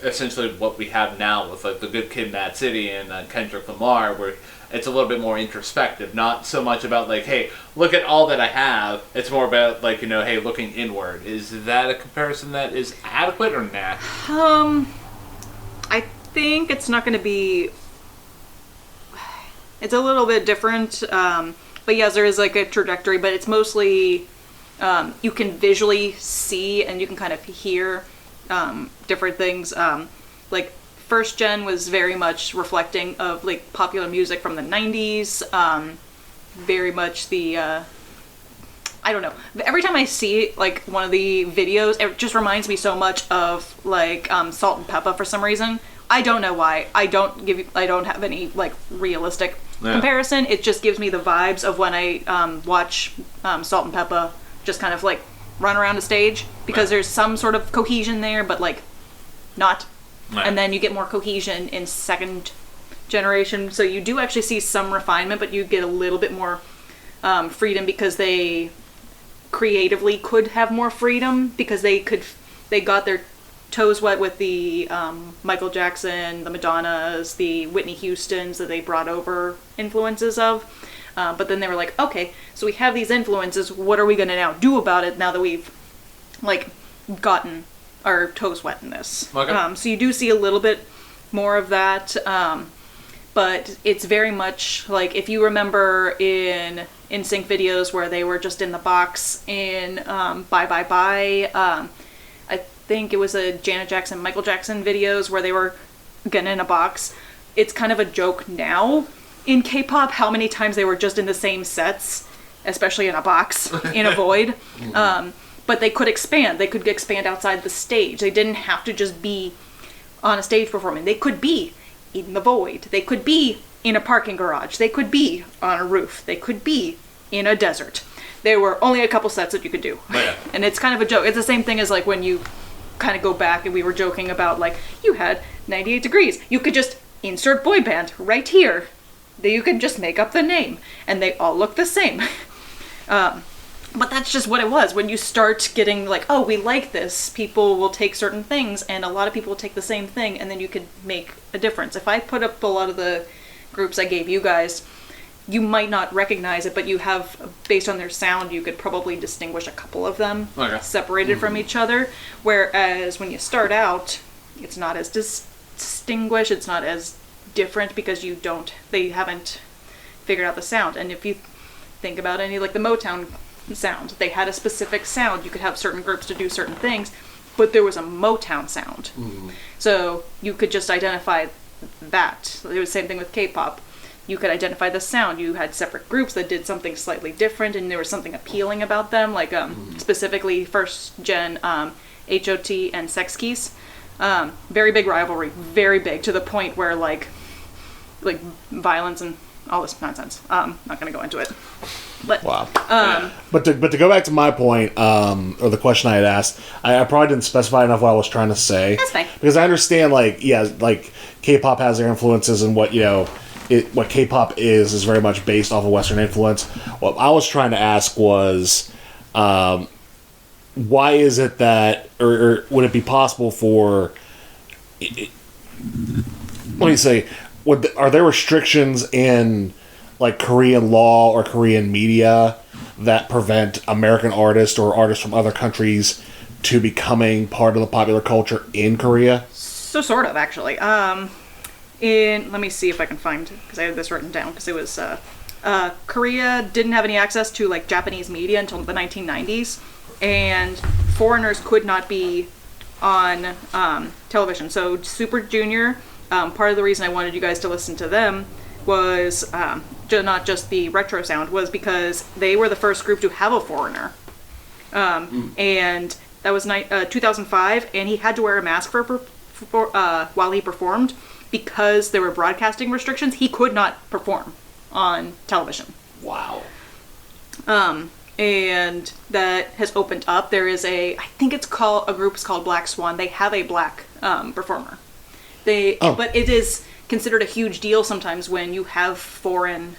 essentially what we have now with, like, the Good Kid, Mad City and Kendrick Lamar, where it's a little bit more introspective, not so much about, like, hey, look at all that I have. It's more about, like, you know, hey, looking inward. Is that a comparison that is adequate or nah? I think it's not going to be... It's a little bit different, but yes, there is, like, a trajectory, but it's mostly... you can visually see and you can kind of hear different things. Like, First Gen was very much reflecting of, like, popular music from the 90s. Very much the, I don't know. Every time I see, like, one of the videos, it just reminds me so much of, like, Salt and Peppa for some reason. I don't know why. I don't have any, like, realistic comparison. It just gives me the vibes of when I watch Salt and Peppa just kind of, like, run around a stage, because there's some sort of cohesion there, but, like, not. And then you get more cohesion in second generation, so you do actually see some refinement, but you get a little bit more freedom, because they creatively could have more freedom, because they got their toes wet with the Michael Jackson, the Madonnas, the Whitney Houstons that they brought over influences of. But then they were like, okay, so we have these influences. What are we going to now do about it now that we've like gotten our toes wet in this? Okay. So you do see a little bit more of that. But it's very much like if you remember in NSYNC videos where they were just in the box in Bye Bye Bye. I think it was a Janet Jackson, Michael Jackson videos where they were again in a box. It's kind of a joke now in K-pop how many times they were just in the same sets, especially in a box, in a void. But they could expand. They could expand outside the stage. They didn't have to just be on a stage performing. They could be in the void. They could be in a parking garage. They could be on a roof. They could be in a desert. There were only a couple sets that you could do. Oh, yeah. And it's kind of a joke. It's the same thing as like when you kind of go back and we were joking about like you had 98 Degrees. You could just insert boy band right here. You could just make up the name and they all look the same. But that's just what it was. When you start getting like, oh, we like this, people will take certain things, and a lot of people will take the same thing, and then you could make a difference. If I put up a lot of the groups I gave you guys, you might not recognize it, but you have, based on their sound, you could probably distinguish a couple of them separated from each other. Whereas when you start out, it's not as distinguished, it's not as different because they haven't figured out the sound. And if you think about any, like the Motown sound, they had a specific sound. You could have certain groups to do certain things, but there was a Motown sound. So you could just identify that. It was the same thing with K-pop. You could identify the sound. You had separate groups that did something slightly different, and there was something appealing about them, like specifically first gen H.O.T. and Sex Keys. Very big rivalry, very big, to the point where like violence and all this nonsense. Not going to go into it. But, wow. But to go back to my point, or the question I had asked, I probably didn't specify enough what I was trying to say. That's fine. Because I understand, like K-pop has their influences, and what what K-pop is very much based off of Western influence. What I was trying to ask was, why is it that, or would it be possible for, let me say, are there restrictions in like Korean law or Korean media that prevent American artists or artists from other countries to becoming part of the popular culture in Korea? So sort of, actually. Let me see if I can find, because I had this written down, because it was Korea didn't have any access to like Japanese media until the 1990s, and foreigners could not be on television. So Super Junior, part of the reason I wanted you guys to listen to them was not just the retro sound, was because they were the first group to have a foreigner. And that was 2005, and he had to wear a mask while he performed, because there were broadcasting restrictions. He could not perform on television. Wow. And that has opened up. There is I think it's called, a group is called Black Swan. They have a black performer. But it is considered a huge deal sometimes when you have foreign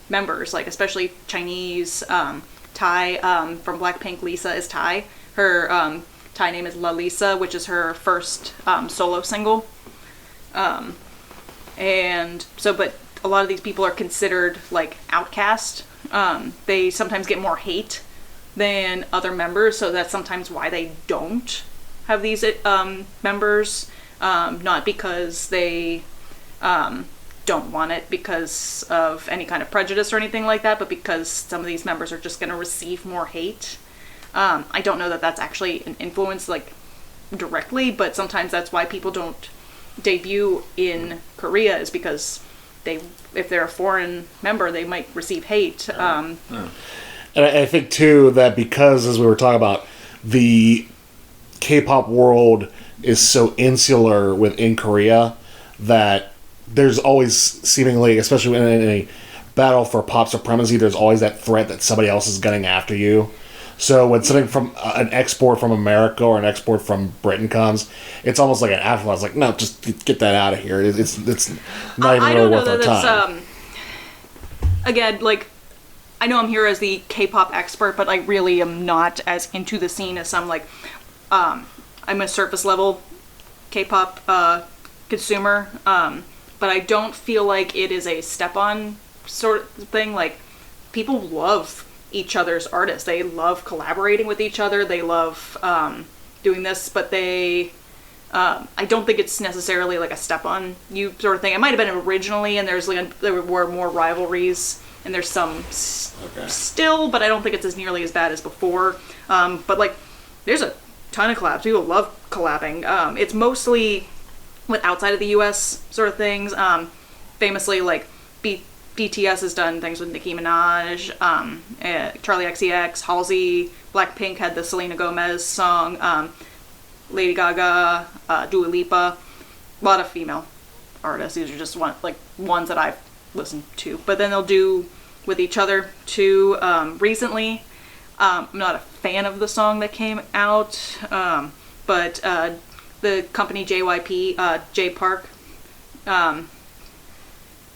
members, like especially Chinese. Thai, from Blackpink, Lisa is Thai. Her Thai name is La Lisa, which is her first solo single. And so, but a lot of these people are considered like outcast. They sometimes get more hate than other members, so that's sometimes why they don't have these members. Not because they don't want it because of any kind of prejudice or anything like that, but because some of these members are just going to receive more hate. I don't know that that's actually an influence like directly, but sometimes that's why people don't debut in Korea, is because if they're a foreign member, they might receive hate. And I think too that because, as we were talking about, the K-pop world is so insular within Korea that there's always seemingly, especially in a battle for pop supremacy, there's always that threat that somebody else is getting after you. So when something from an export from America or an export from Britain comes, it's almost like an afterthought. It's like, no, just get that out of here. It's not even really worth our time. Again, like, I know I'm here as the K-pop expert, but I really am not as into the scene as some, like, I'm a surface level K-pop consumer, but I don't feel like it is a step-on sort of thing. Like, people love each other's artists. They love collaborating with each other. They love doing this, but I don't think it's necessarily like a step-on you sort of thing. It might have been originally, and there were more rivalries, and there's some still, but I don't think it's as nearly as bad as before. But like, there's a ton of collabs. People love collabing. It's mostly with outside of the U.S. sort of things. Famously, like BTS has done things with Nicki Minaj, Charli XCX, Halsey, Blackpink had the Selena Gomez song, Lady Gaga, Dua Lipa, a lot of female artists. These are just ones that I've listened to. But then they'll do with each other too. Recently, I'm not a fan of the song that came out, but the company JYP, Jay Park,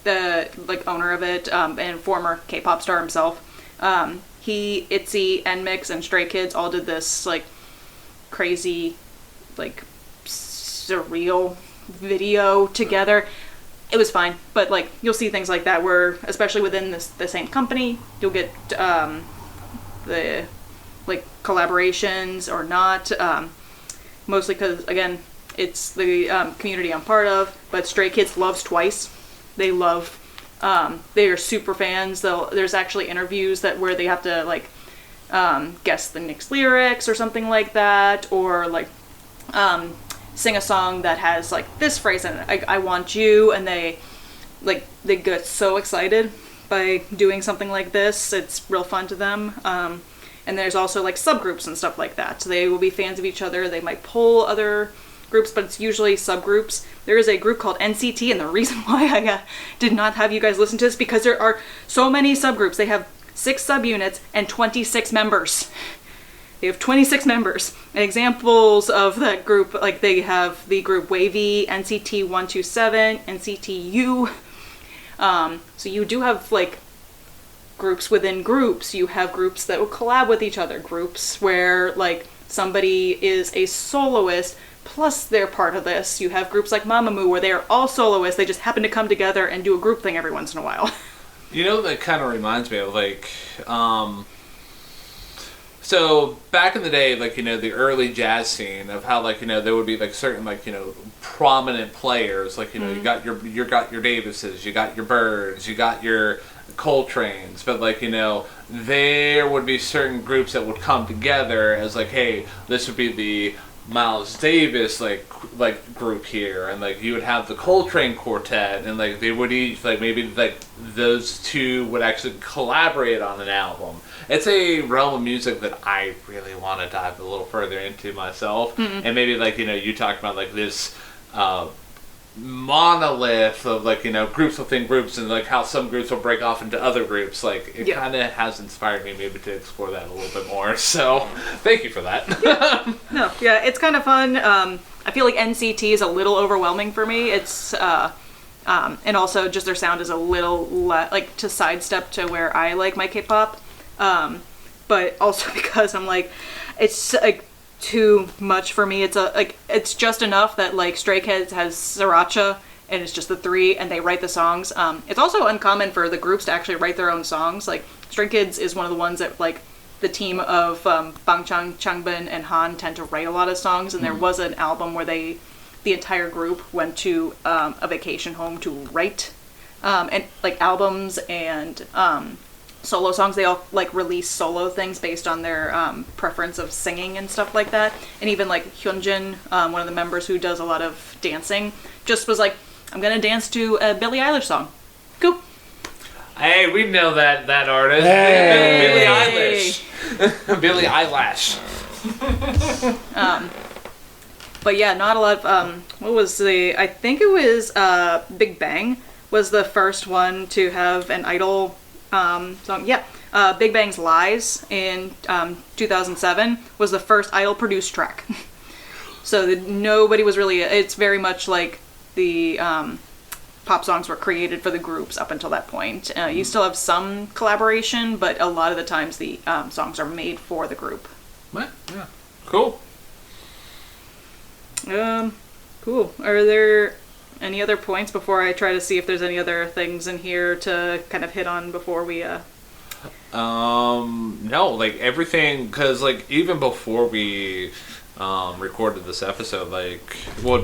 the owner of it, and former K-pop star himself, he, ITZY, NMIXX, and Stray Kids all did this crazy, surreal video together. It was fine, but you'll see things like that where, especially within the same company, you'll get the collaborations or not. Mostly because, again, it's the community I'm part of. But Stray Kids loves Twice. They love. They are super fans. There's actually interviews where they have to guess the next lyrics or something like that, or sing a song that has this phrase in it. I want you, and they get so excited by doing something like this. It's real fun to them. And there's also subgroups and stuff like that. So they will be fans of each other. They might pull other groups, but it's usually subgroups. There is a group called NCT, and the reason why I did not have you guys listen to this because there are so many subgroups. They have 6 subunits and 26 members. They have 26 members. And examples of that group, they have the group WayV, NCT 127, NCT U. So you do have groups within groups. You have groups that will collab with each other. Groups where somebody is a soloist plus they're part of this. You have groups like Mamamoo where they are all soloists. They just happen to come together and do a group thing every once in a while. That kind of reminds me of so back in the day, the early jazz scene of how there would be certain prominent players, you got your Davises, you got your Birds, you got your Coltrane's, but there would be certain groups that would come together as hey, this would be the Miles Davis group here, and you would have the Coltrane Quartet, and they would each maybe those two would actually collaborate on an album. It's a realm of music that I really want to dive a little further into myself, and maybe you talked about this monolith of groups within groups, and how some groups will break off into other groups. It kind of has inspired me maybe to explore that a little bit more, so thank you for that. Yeah, it's kind of fun. I feel like NCT is a little overwhelming for me. It's and also just their sound is a little to sidestep to where I like my K-pop, but also because I'm it's too much for me. It's it's just enough that Stray Kids has Sriracha and it's just the 3 and they write the songs. It's also uncommon for the groups to actually write their own songs. Stray Kids is one of the ones that the team of Bangchan, Changbin, and Han tend to write a lot of songs, and there was an album where the entire group went to a vacation home to write and albums and solo songs. They all release solo things based on their preference of singing and stuff like that. And even Hyunjin, one of the members who does a lot of dancing, just was I'm gonna dance to a Billie Eilish song. Cool. Hey, we know that artist. Hey. Billie Eilish. Billie Eyelash. But yeah, not a lot of, what was I think it was Big Bang was the first one to have an idol song. Yeah, Big Bang's Lies in 2007 was the first idol produced track. So nobody was really, it's very much the pop songs were created for the groups up until that point. You still have some collaboration, but a lot of the times the songs are made for the group. Yeah, cool. Cool. Are there any other points before I try to see if there's any other things in here to kind of hit on before we, No, like everything, because like even before we recorded this episode, like, well,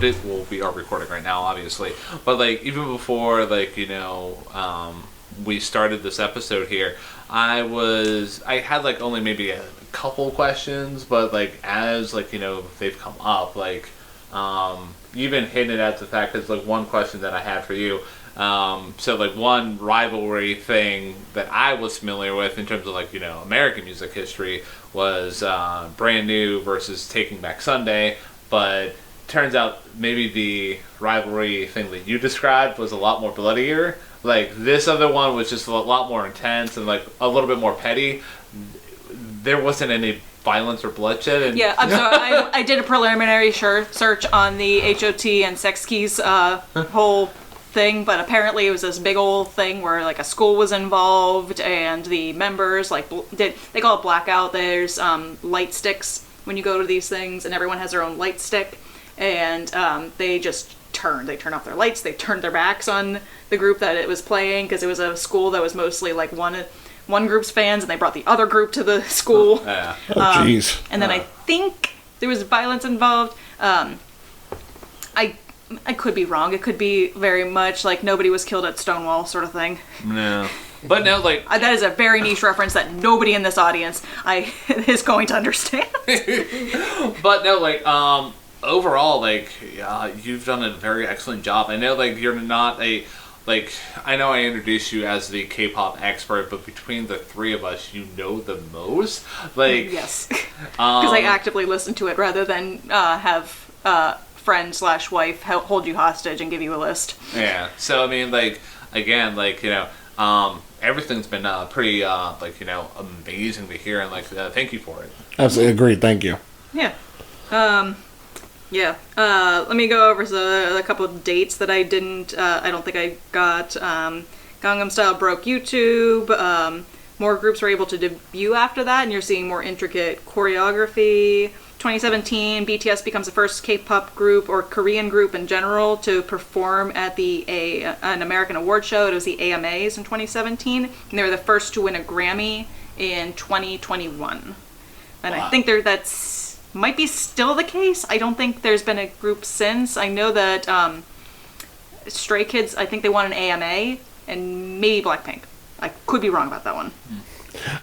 we are recording right now, obviously, but like even before, like, we started this episode here, I had like only maybe a couple questions, but like as like they've come up, like even hinted at the fact that like one question that I had for you. So like one rivalry thing that I was familiar with in terms of like American music history was Brand New versus Taking Back Sunday, but turns out maybe the rivalry thing that you described was a lot more bloodier. Like this other one was just a lot more intense and like a little bit more petty. There wasn't any violence or bloodshed. And yeah, I'm sorry. I did a preliminary search on the HOT and Sex Keys whole thing, but apparently it was this big old thing where like a school was involved and the members like they call it blackout. There's light sticks when you go to these things, and everyone has their own light stick, and they just turned off their lights. They turned their backs on the group that it was playing because it was a school that was mostly like one group's fans, and they brought the other group to the school. Yeah. Oh, jeez. And then I think there was violence involved. I could be wrong. It could be very much like nobody was killed at Stonewall sort of thing. No. But no, like... that is a very niche reference that nobody in this audience is going to understand. But no, like, overall, like, you've done a very excellent job. I know, like, you're not a... Like, I know I introduced you as the K-pop expert, but between the three of us, you know the most. Like... Yes. Because I actively listen to it rather than have... friend/wife hold you hostage and give you a list. Yeah. So I mean, like, again, like, everything's been pretty amazing to hear, and like thank you for it. Absolutely agreed. Thank you. Yeah. Let me go over a couple of dates that I don't think I got. Gangnam Style broke YouTube. More groups were able to debut after that, and you're seeing more intricate choreography. 2017, BTS becomes the first K-pop group or Korean group in general to perform at an American award show. It was the AMAs in 2017, and they were the first to win a Grammy in 2021. And wow. I think that's might be still the case. I don't think there's been a group since. I know that Stray Kids, I think they won an AMA, and maybe Blackpink. I could be wrong about that one.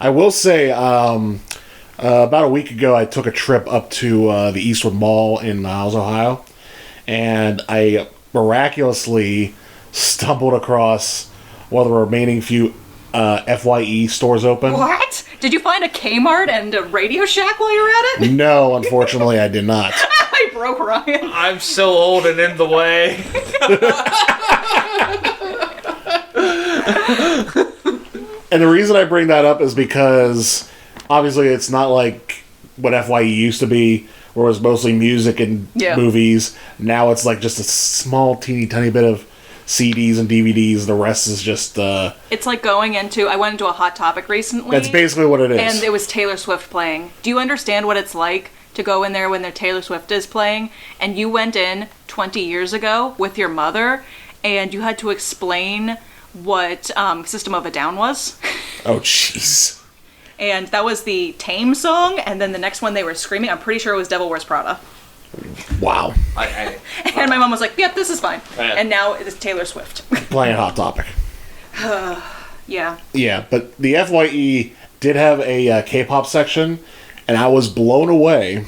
I will say, about a week ago, I took a trip up to the Eastwood Mall in Niles, Ohio, and I miraculously stumbled across one of the remaining few FYE stores open. What? Did you find a Kmart and a Radio Shack while you were at it? No, unfortunately, I did not. I broke Ryan. I'm so old and in the way. And the reason I bring that up is because obviously it's not like what FYE used to be, where it was mostly music and movies. Now it's like just a small, teeny tiny bit of CDs and DVDs. The rest is just... It's like going into... I went into a Hot Topic recently. That's basically what it is. And it was Taylor Swift playing. Do you understand what it's like to go in there when their Taylor Swift is playing? And you went in 20 years ago with your mother, and you had to explain what System of a Down was. Oh, jeez. And that was the Tame song, and then the next one they were screaming, I'm pretty sure it was Devil Wears Prada. Wow. And my mom was like, yep, this is fine. And now it's Taylor Swift. Playing Hot Topic. Yeah. Yeah, but the FYE did have a K-pop section, and I was blown away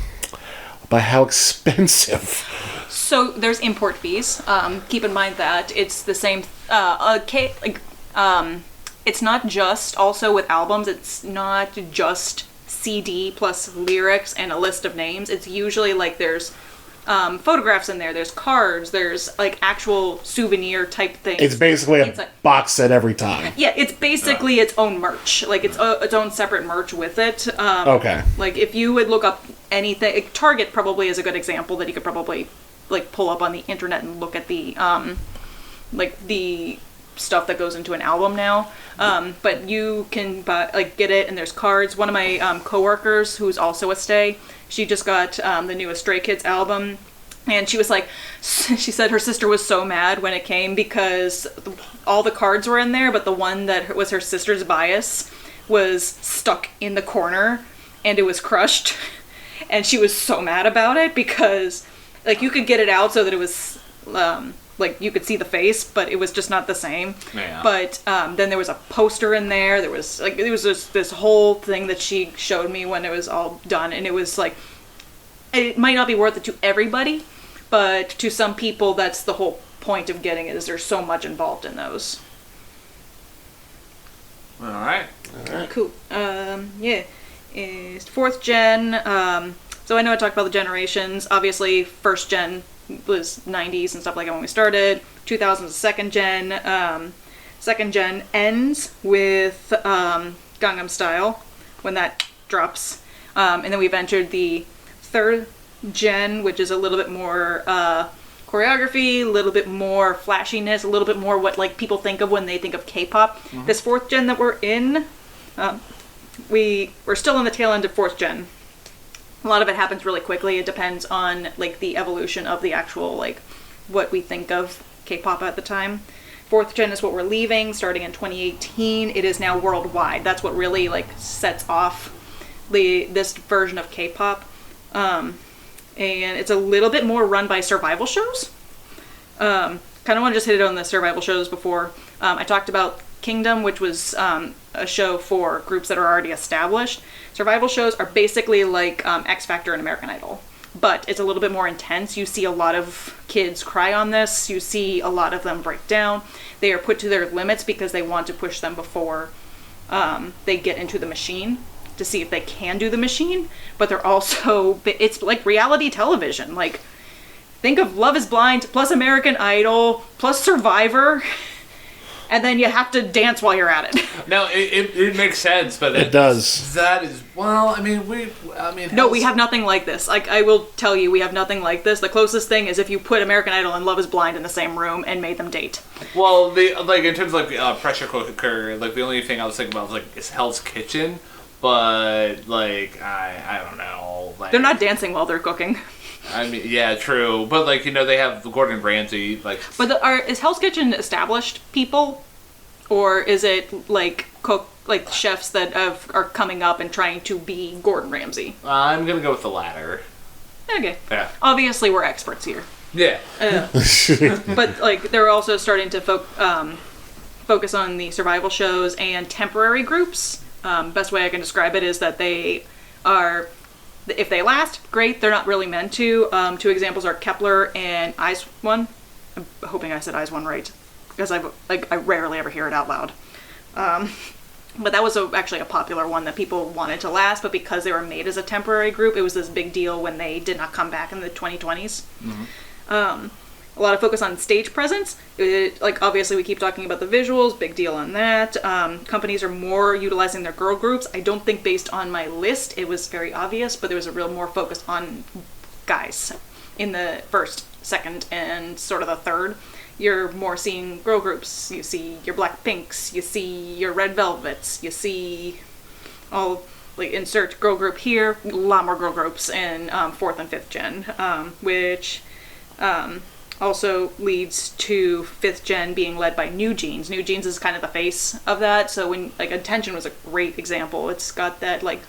by how expensive. So there's import fees. Keep in mind that it's the same. It's not just also with albums. It's not just CD plus lyrics and a list of names. It's usually like there's photographs in there. There's cards. There's like actual souvenir type things. It's basically a box set every time. Yeah, it's basically its own merch. Like it's own separate merch with it. Okay. Like if you would look up anything, Target probably is a good example that you could probably like pull up on the internet and look at the like the stuff that goes into an album now. But you can buy, like, get it, and there's cards. One of my coworkers, who's also a Stay, she just got the newest Stray Kids album, And she was like, she said her sister was so mad when it came because all the cards were in there, but the one that was her sister's bias was stuck in the corner and it was crushed. And she was so mad about it because, like, you could get it out so that it was, like, you could see the face, but it was just not the same. Yeah. But then there was a poster in there. There was, like, it was just this whole thing that she showed me when it was all done. And it was, like, it might not be worth it to everybody, but to some people, that's the whole point of getting it, is there's so much involved in those. All right. Cool. Yeah. Is 4th gen. So I know I talked about the generations. Obviously, 1st gen was 90s and stuff like that when we started. 2000s is 2nd gen. 2nd gen ends with Gangnam Style when that drops. And then we've entered the 3rd gen, which is a little bit more choreography, a little bit more flashiness, a little bit more what like people think of when they think of K-pop. Mm-hmm. This 4th gen that we're in, we're still in the tail end of 4th gen. A lot of it happens really quickly. It depends on like the evolution of the actual like what we think of K-pop at the time. 4th gen is what we're leaving, starting in 2018. It is now worldwide. That's what really like sets off this version of K-pop. And it's a little bit more run by survival shows. Kind of want to just hit it on the survival shows before. I talked about Kingdom, which was a show for groups that are already established. Survival shows are basically like X Factor and American Idol, but it's a little bit more intense. You see a lot of kids cry on this. You see a lot of them break down. They are put to their limits because they want to push them before they get into the machine to see if they can do the machine, but they're also, it's like reality television. Like, think of Love is Blind plus American Idol plus Survivor, and then you have to dance while you're at it. No, it makes sense, but it does. That is, well, I mean, no, we have nothing like this. Like, I will tell you, we have nothing like this. The closest thing is if you put American Idol and Love is Blind in the same room and made them date. Well, like in terms of like pressure cooker, like the only thing I was thinking about was like is Hell's Kitchen. But, like, I don't know. Like, they're not dancing while they're cooking. I mean, yeah, true. But, like, you know, they have Gordon Ramsay, like... But is Hell's Kitchen established people? Or is it, like, chefs that are coming up and trying to be Gordon Ramsay? I'm gonna go with the latter. Okay. Yeah. Obviously, we're experts here. Yeah. But, like, they're also starting to focus on the survival shows and temporary groups. Best way I can describe it is that they are, if they last, great. They're not really meant to. 2 examples are Kepler and Eyes One. I'm hoping I said Eyes One right, because I rarely ever hear it out loud. But that was actually a popular one that people wanted to last, but because they were made as a temporary group, it was this big deal when they did not come back in the 2020s. Mm-hmm. A lot of focus on stage presence. Like, obviously, we keep talking about the visuals, big deal on that. Companies are more utilizing their girl groups. I don't think based on my list it was very obvious, but there was a real more focus on guys in the 1st, 2nd, and sort of the 3rd. You're more seeing girl groups. You see your Blackpinks. You see your Red Velvets. You see all, like, insert girl group here. A lot more girl groups in 4th and 5th gen, which... also leads to 5th gen being led by New Jeans. New Jeans is kind of the face of that. So when, like, Attention was a great example. It's got that, like,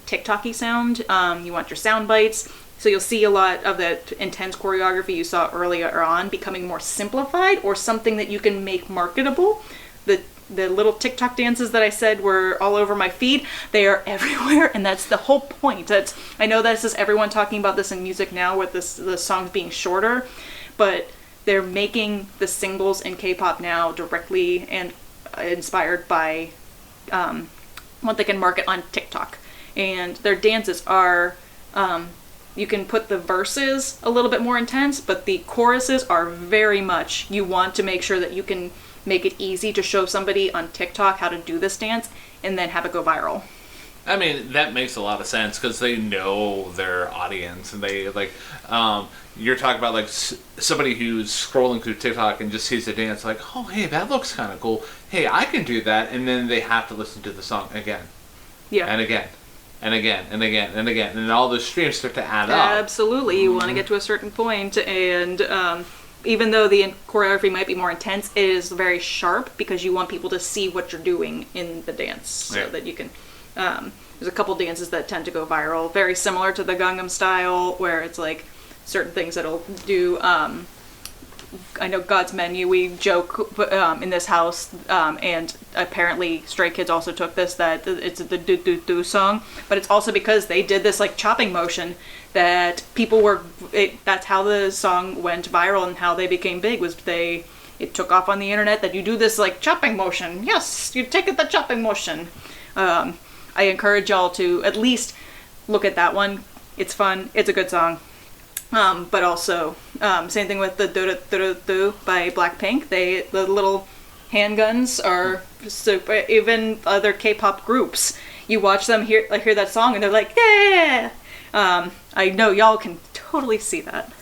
TikTok-y sound. You want your sound bites. So you'll see a lot of that intense choreography you saw earlier on becoming more simplified or something that you can make marketable. The little TikTok dances that I said were all over my feed, they are everywhere, and that's the whole point. I know this is everyone talking about this in music now with the songs being shorter, but they're making the singles in K-pop now directly and inspired by what they can market on TikTok. And their dances are, you can put the verses a little bit more intense, but the choruses are very much, you want to make sure that you can make it easy to show somebody on TikTok how to do this dance and then have it go viral. I mean, that makes a lot of sense because they know their audience, and they, like, you're talking about, like, somebody who's scrolling through TikTok and just sees a dance, like, oh, hey, that looks kind of cool. Hey, I can do that. And then they have to listen to the song again. Yeah. And again. and again and again and again, and then all those streams start to add up. Absolutely, you want to get to a certain point, and even though the choreography might be more intense, it is very sharp because you want people to see what you're doing in the dance, so that you can. There's a couple dances that tend to go viral, very similar to the Gangnam Style, where it's like certain things that'll do. I know God's Menu, we joke in this house, and apparently Stray Kids also took this, that it's the do do do song, but it's also because they did this like chopping motion that people were, that's how the song went viral and how they became big, was it took off on the internet that you do this like chopping motion. Yes, you take the chopping motion. I encourage y'all to at least look at that one. It's fun. It's a good song. But also, same thing with the Do Do Do Do by Blackpink. The little handguns are super. Even other K-pop groups, you watch them hear that song and they're like, yeah. I know y'all can totally see that.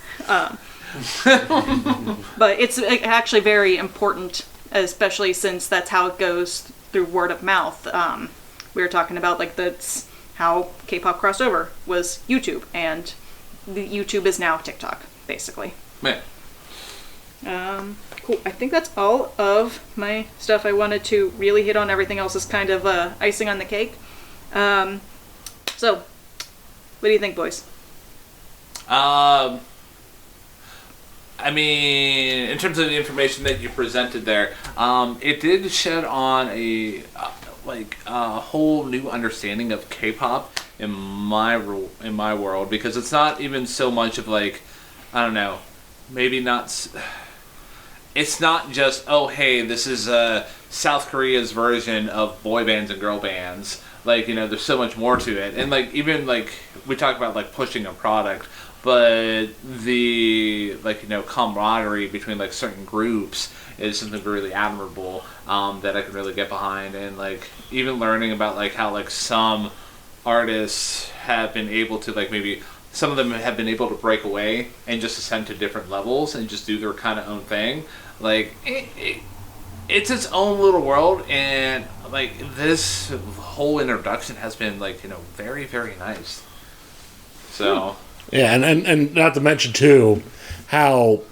But it's actually very important, especially since that's how it goes through word of mouth. We were talking about like that's how K-pop crossed over was YouTube, and the YouTube is now TikTok, basically. Man. Cool. I think that's all of my stuff I wanted to really hit on. Everything else is kind of icing on the cake. So, what do you think, boys? I mean, in terms of the information that you presented there, it did shed on a whole new understanding of K-pop in my world, because it's not even so much of like, I don't know, maybe not. It's not just, oh hey, this is South Korea's version of boy bands and girl bands. Like, you know, there's so much more to it, and like even like we talk about like pushing a product, but the like, you know, camaraderie between like certain groups is something really admirable that I can really get behind. And like even learning about like how like some artists have been able to like, maybe some of them have been able to break away and just ascend to different levels and just do their kind of own thing. Like it's its own little world, and like this whole introduction has been like, you know, very, very nice. So yeah, and not to mention too how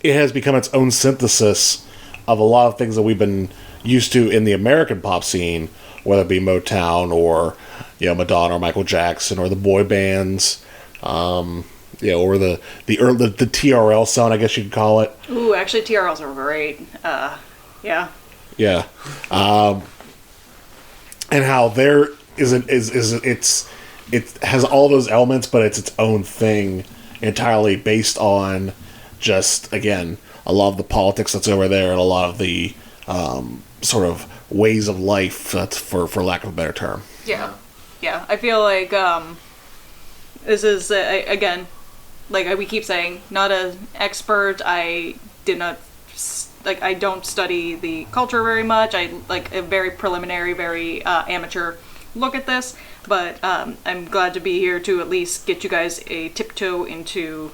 it has become its own synthesis of a lot of things that we've been used to in the American pop scene, whether it be Motown or, you know, Madonna or Michael Jackson or the boy bands, you know, or the TRL sound, I guess you could call it. Ooh, actually, TRLs are great. Yeah. Yeah, and how there it has all those elements, but it's its own thing entirely based on just, again, a lot of the politics that's over there and a lot of the sort of ways of life, that's for lack of a better term. Yeah. I feel like this is again, like we keep saying, not an expert. I don't study the culture very much. I like a very preliminary, very amateur look at this, but I'm glad to be here to at least get you guys a tiptoe into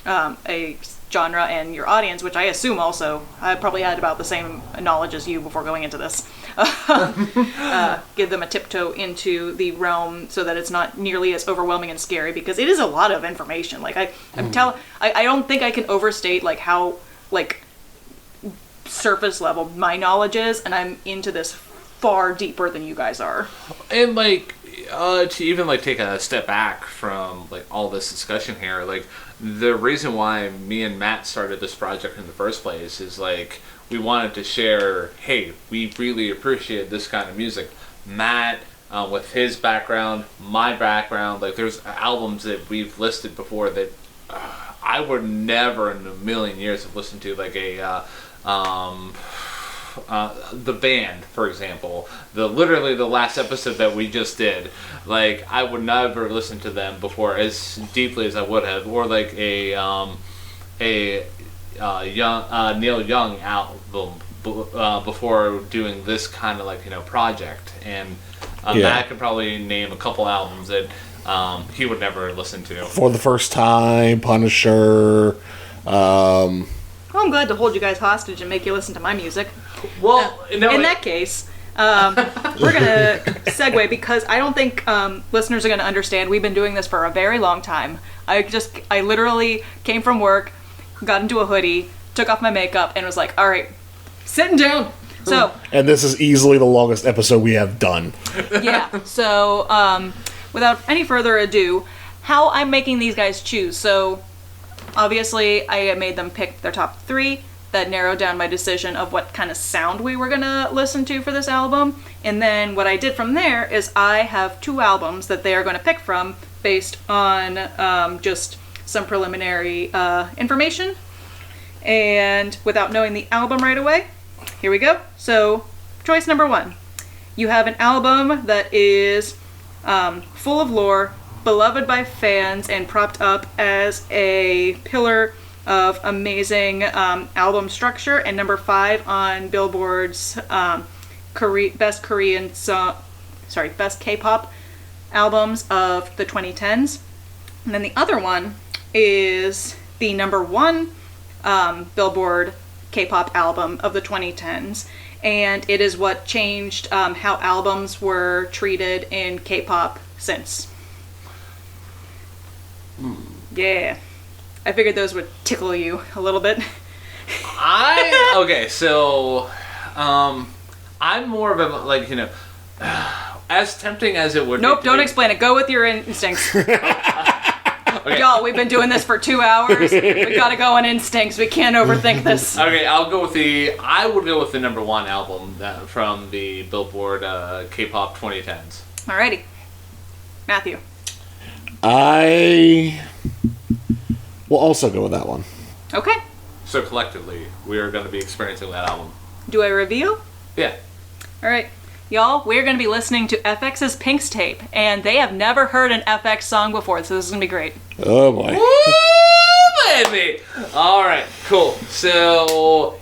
a genre and your audience, which I assume also I probably had about the same knowledge as you before going into this. Give them a tiptoe into the realm so that it's not nearly as overwhelming and scary, because it is a lot of information. Like I don't think I can overstate like how like surface level my knowledge is, and I'm into this far deeper than you guys are. And like to even like take a step back from like all this discussion here, like the reason why me and Matt started this project in the first place is like we wanted to share, hey, we really appreciate this kind of music. Matt, with his background, my background, like there's albums that we've listed before that I would never in a million years have listened to, like a the band, for example, literally the last episode that we just did, like I would never listen to them before as deeply as I would have, or like a Neil Young album before doing this kind of like, you know, project. And Matt could probably name a couple albums that he would never listen to. For the First Time, Punisher. Well, I'm glad to hold you guys hostage and make you listen to my music. Well, no, in that case, We're gonna segue because I don't think listeners are gonna understand. We've been doing this for a very long time. I literally came from work, got into a hoodie, took off my makeup, and was like, all right, sitting down. So, And this is easily the longest episode we have done. yeah. So, without any further ado, how I'm making these guys choose. So, obviously, I made them pick their top 3. That narrowed down my decision of what kind of sound we were gonna listen to for this album. And then what I did from there is I have 2 albums that they are going to pick from based on just some preliminary information. And without knowing the album right away, here we go. So, choice number 1. You have an album that is full of lore, beloved by fans, and propped up as a pillar of amazing album structure, and number 5 on Billboard's best K-pop albums of the 2010s. And then the other one is the number 1 Billboard K-pop album of the 2010s, and it is what changed how albums were treated in K-pop since. Yeah. I figured those would tickle you a little bit. Okay, so I'm more of a, like, as tempting as it would Nope, be. don't explain it. Go with your instincts. Okay. Y'all, we've been doing this for 2 hours. We gotta go on instincts. We can't overthink this. Okay, I would go with the number 1 album from the Billboard K-pop 2010s. Alrighty. Matthew. I will also go with that one. Okay. So collectively, we are going to be experiencing that album. Do I reveal? Yeah. Alright. Y'all, we're going to be listening to FX's Pink's Tape, and they have never heard an FX song before, so this is going to be great. Oh boy. Woo, baby! Alright, cool. So,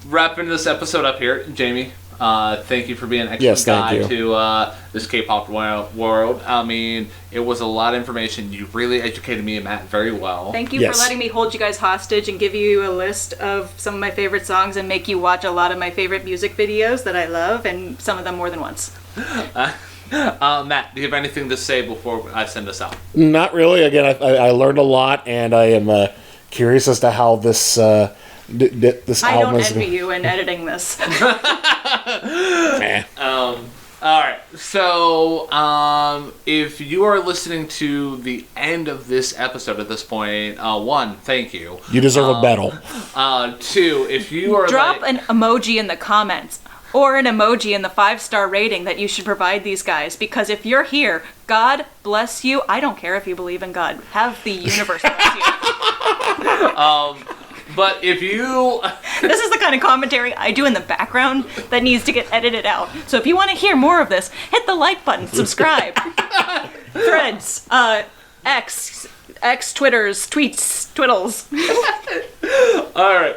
wrapping this episode up here, Jamie, thank you for being an excellent Yes, thank guide you. to this K-pop world. I mean, it was a lot of information. You really educated me and Matt very well. Thank you Yes. for letting me hold you guys hostage and give you a list of some of my favorite songs and make you watch a lot of my favorite music videos that I love, and some of them more than once. Matt, do you have anything to say before I send us out? Not really. Again, I learned a lot, and I am curious as to how this this I album don't is. envy you in editing this. Eh. Alright, so if you are listening to the end of this episode at this point, 1, thank you. You deserve a medal. 2, if you are Drop an emoji in the comments, or an emoji in the 5-star rating that you should provide these guys, because if you're here, God bless you. I don't care if you believe in God. Have the universe bless you. But if you This is the kind of commentary I do in the background that needs to get edited out. So if you want to hear more of this, hit the like button, subscribe. Threads, X, Twitters, tweets, twiddles. Alright,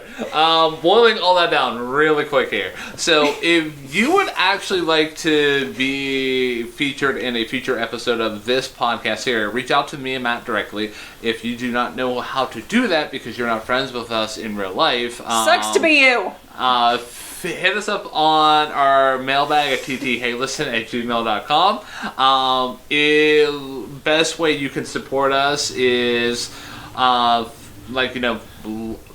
boiling all that down really quick here. So, if you would actually like to be featured in a future episode of this podcast here, reach out to me and Matt directly. If you do not know how to do that because you're not friends with us in real life, Sucks to be you. hit us up on our mailbag at ttheylisten@gmail.com. Best way you can support us is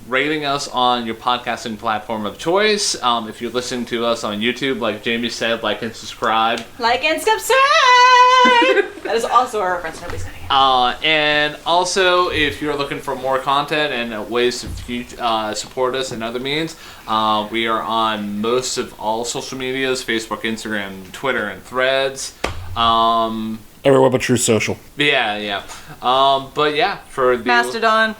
rating us on your podcasting platform of choice. If you're listening to us on YouTube, like Jamie said, like and subscribe. Like and subscribe! That is also a reference nobody's getting it. And also, if you're looking for more content and ways to support us in other means, we are on most of all social medias: Facebook, Instagram, Twitter, and Threads. Everywhere but True Social. Yeah. But yeah, for the Mastodon.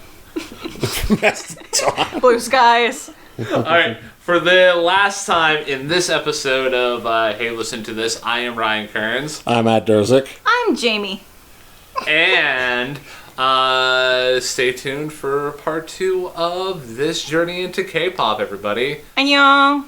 Blue skies. all right, for the last time in this episode of Hey Listen to This, I am Ryan Kearns, I'm Matt Durzik. I'm Jamie. and stay tuned for part 2 of this journey into K-pop, everybody. Annyeong.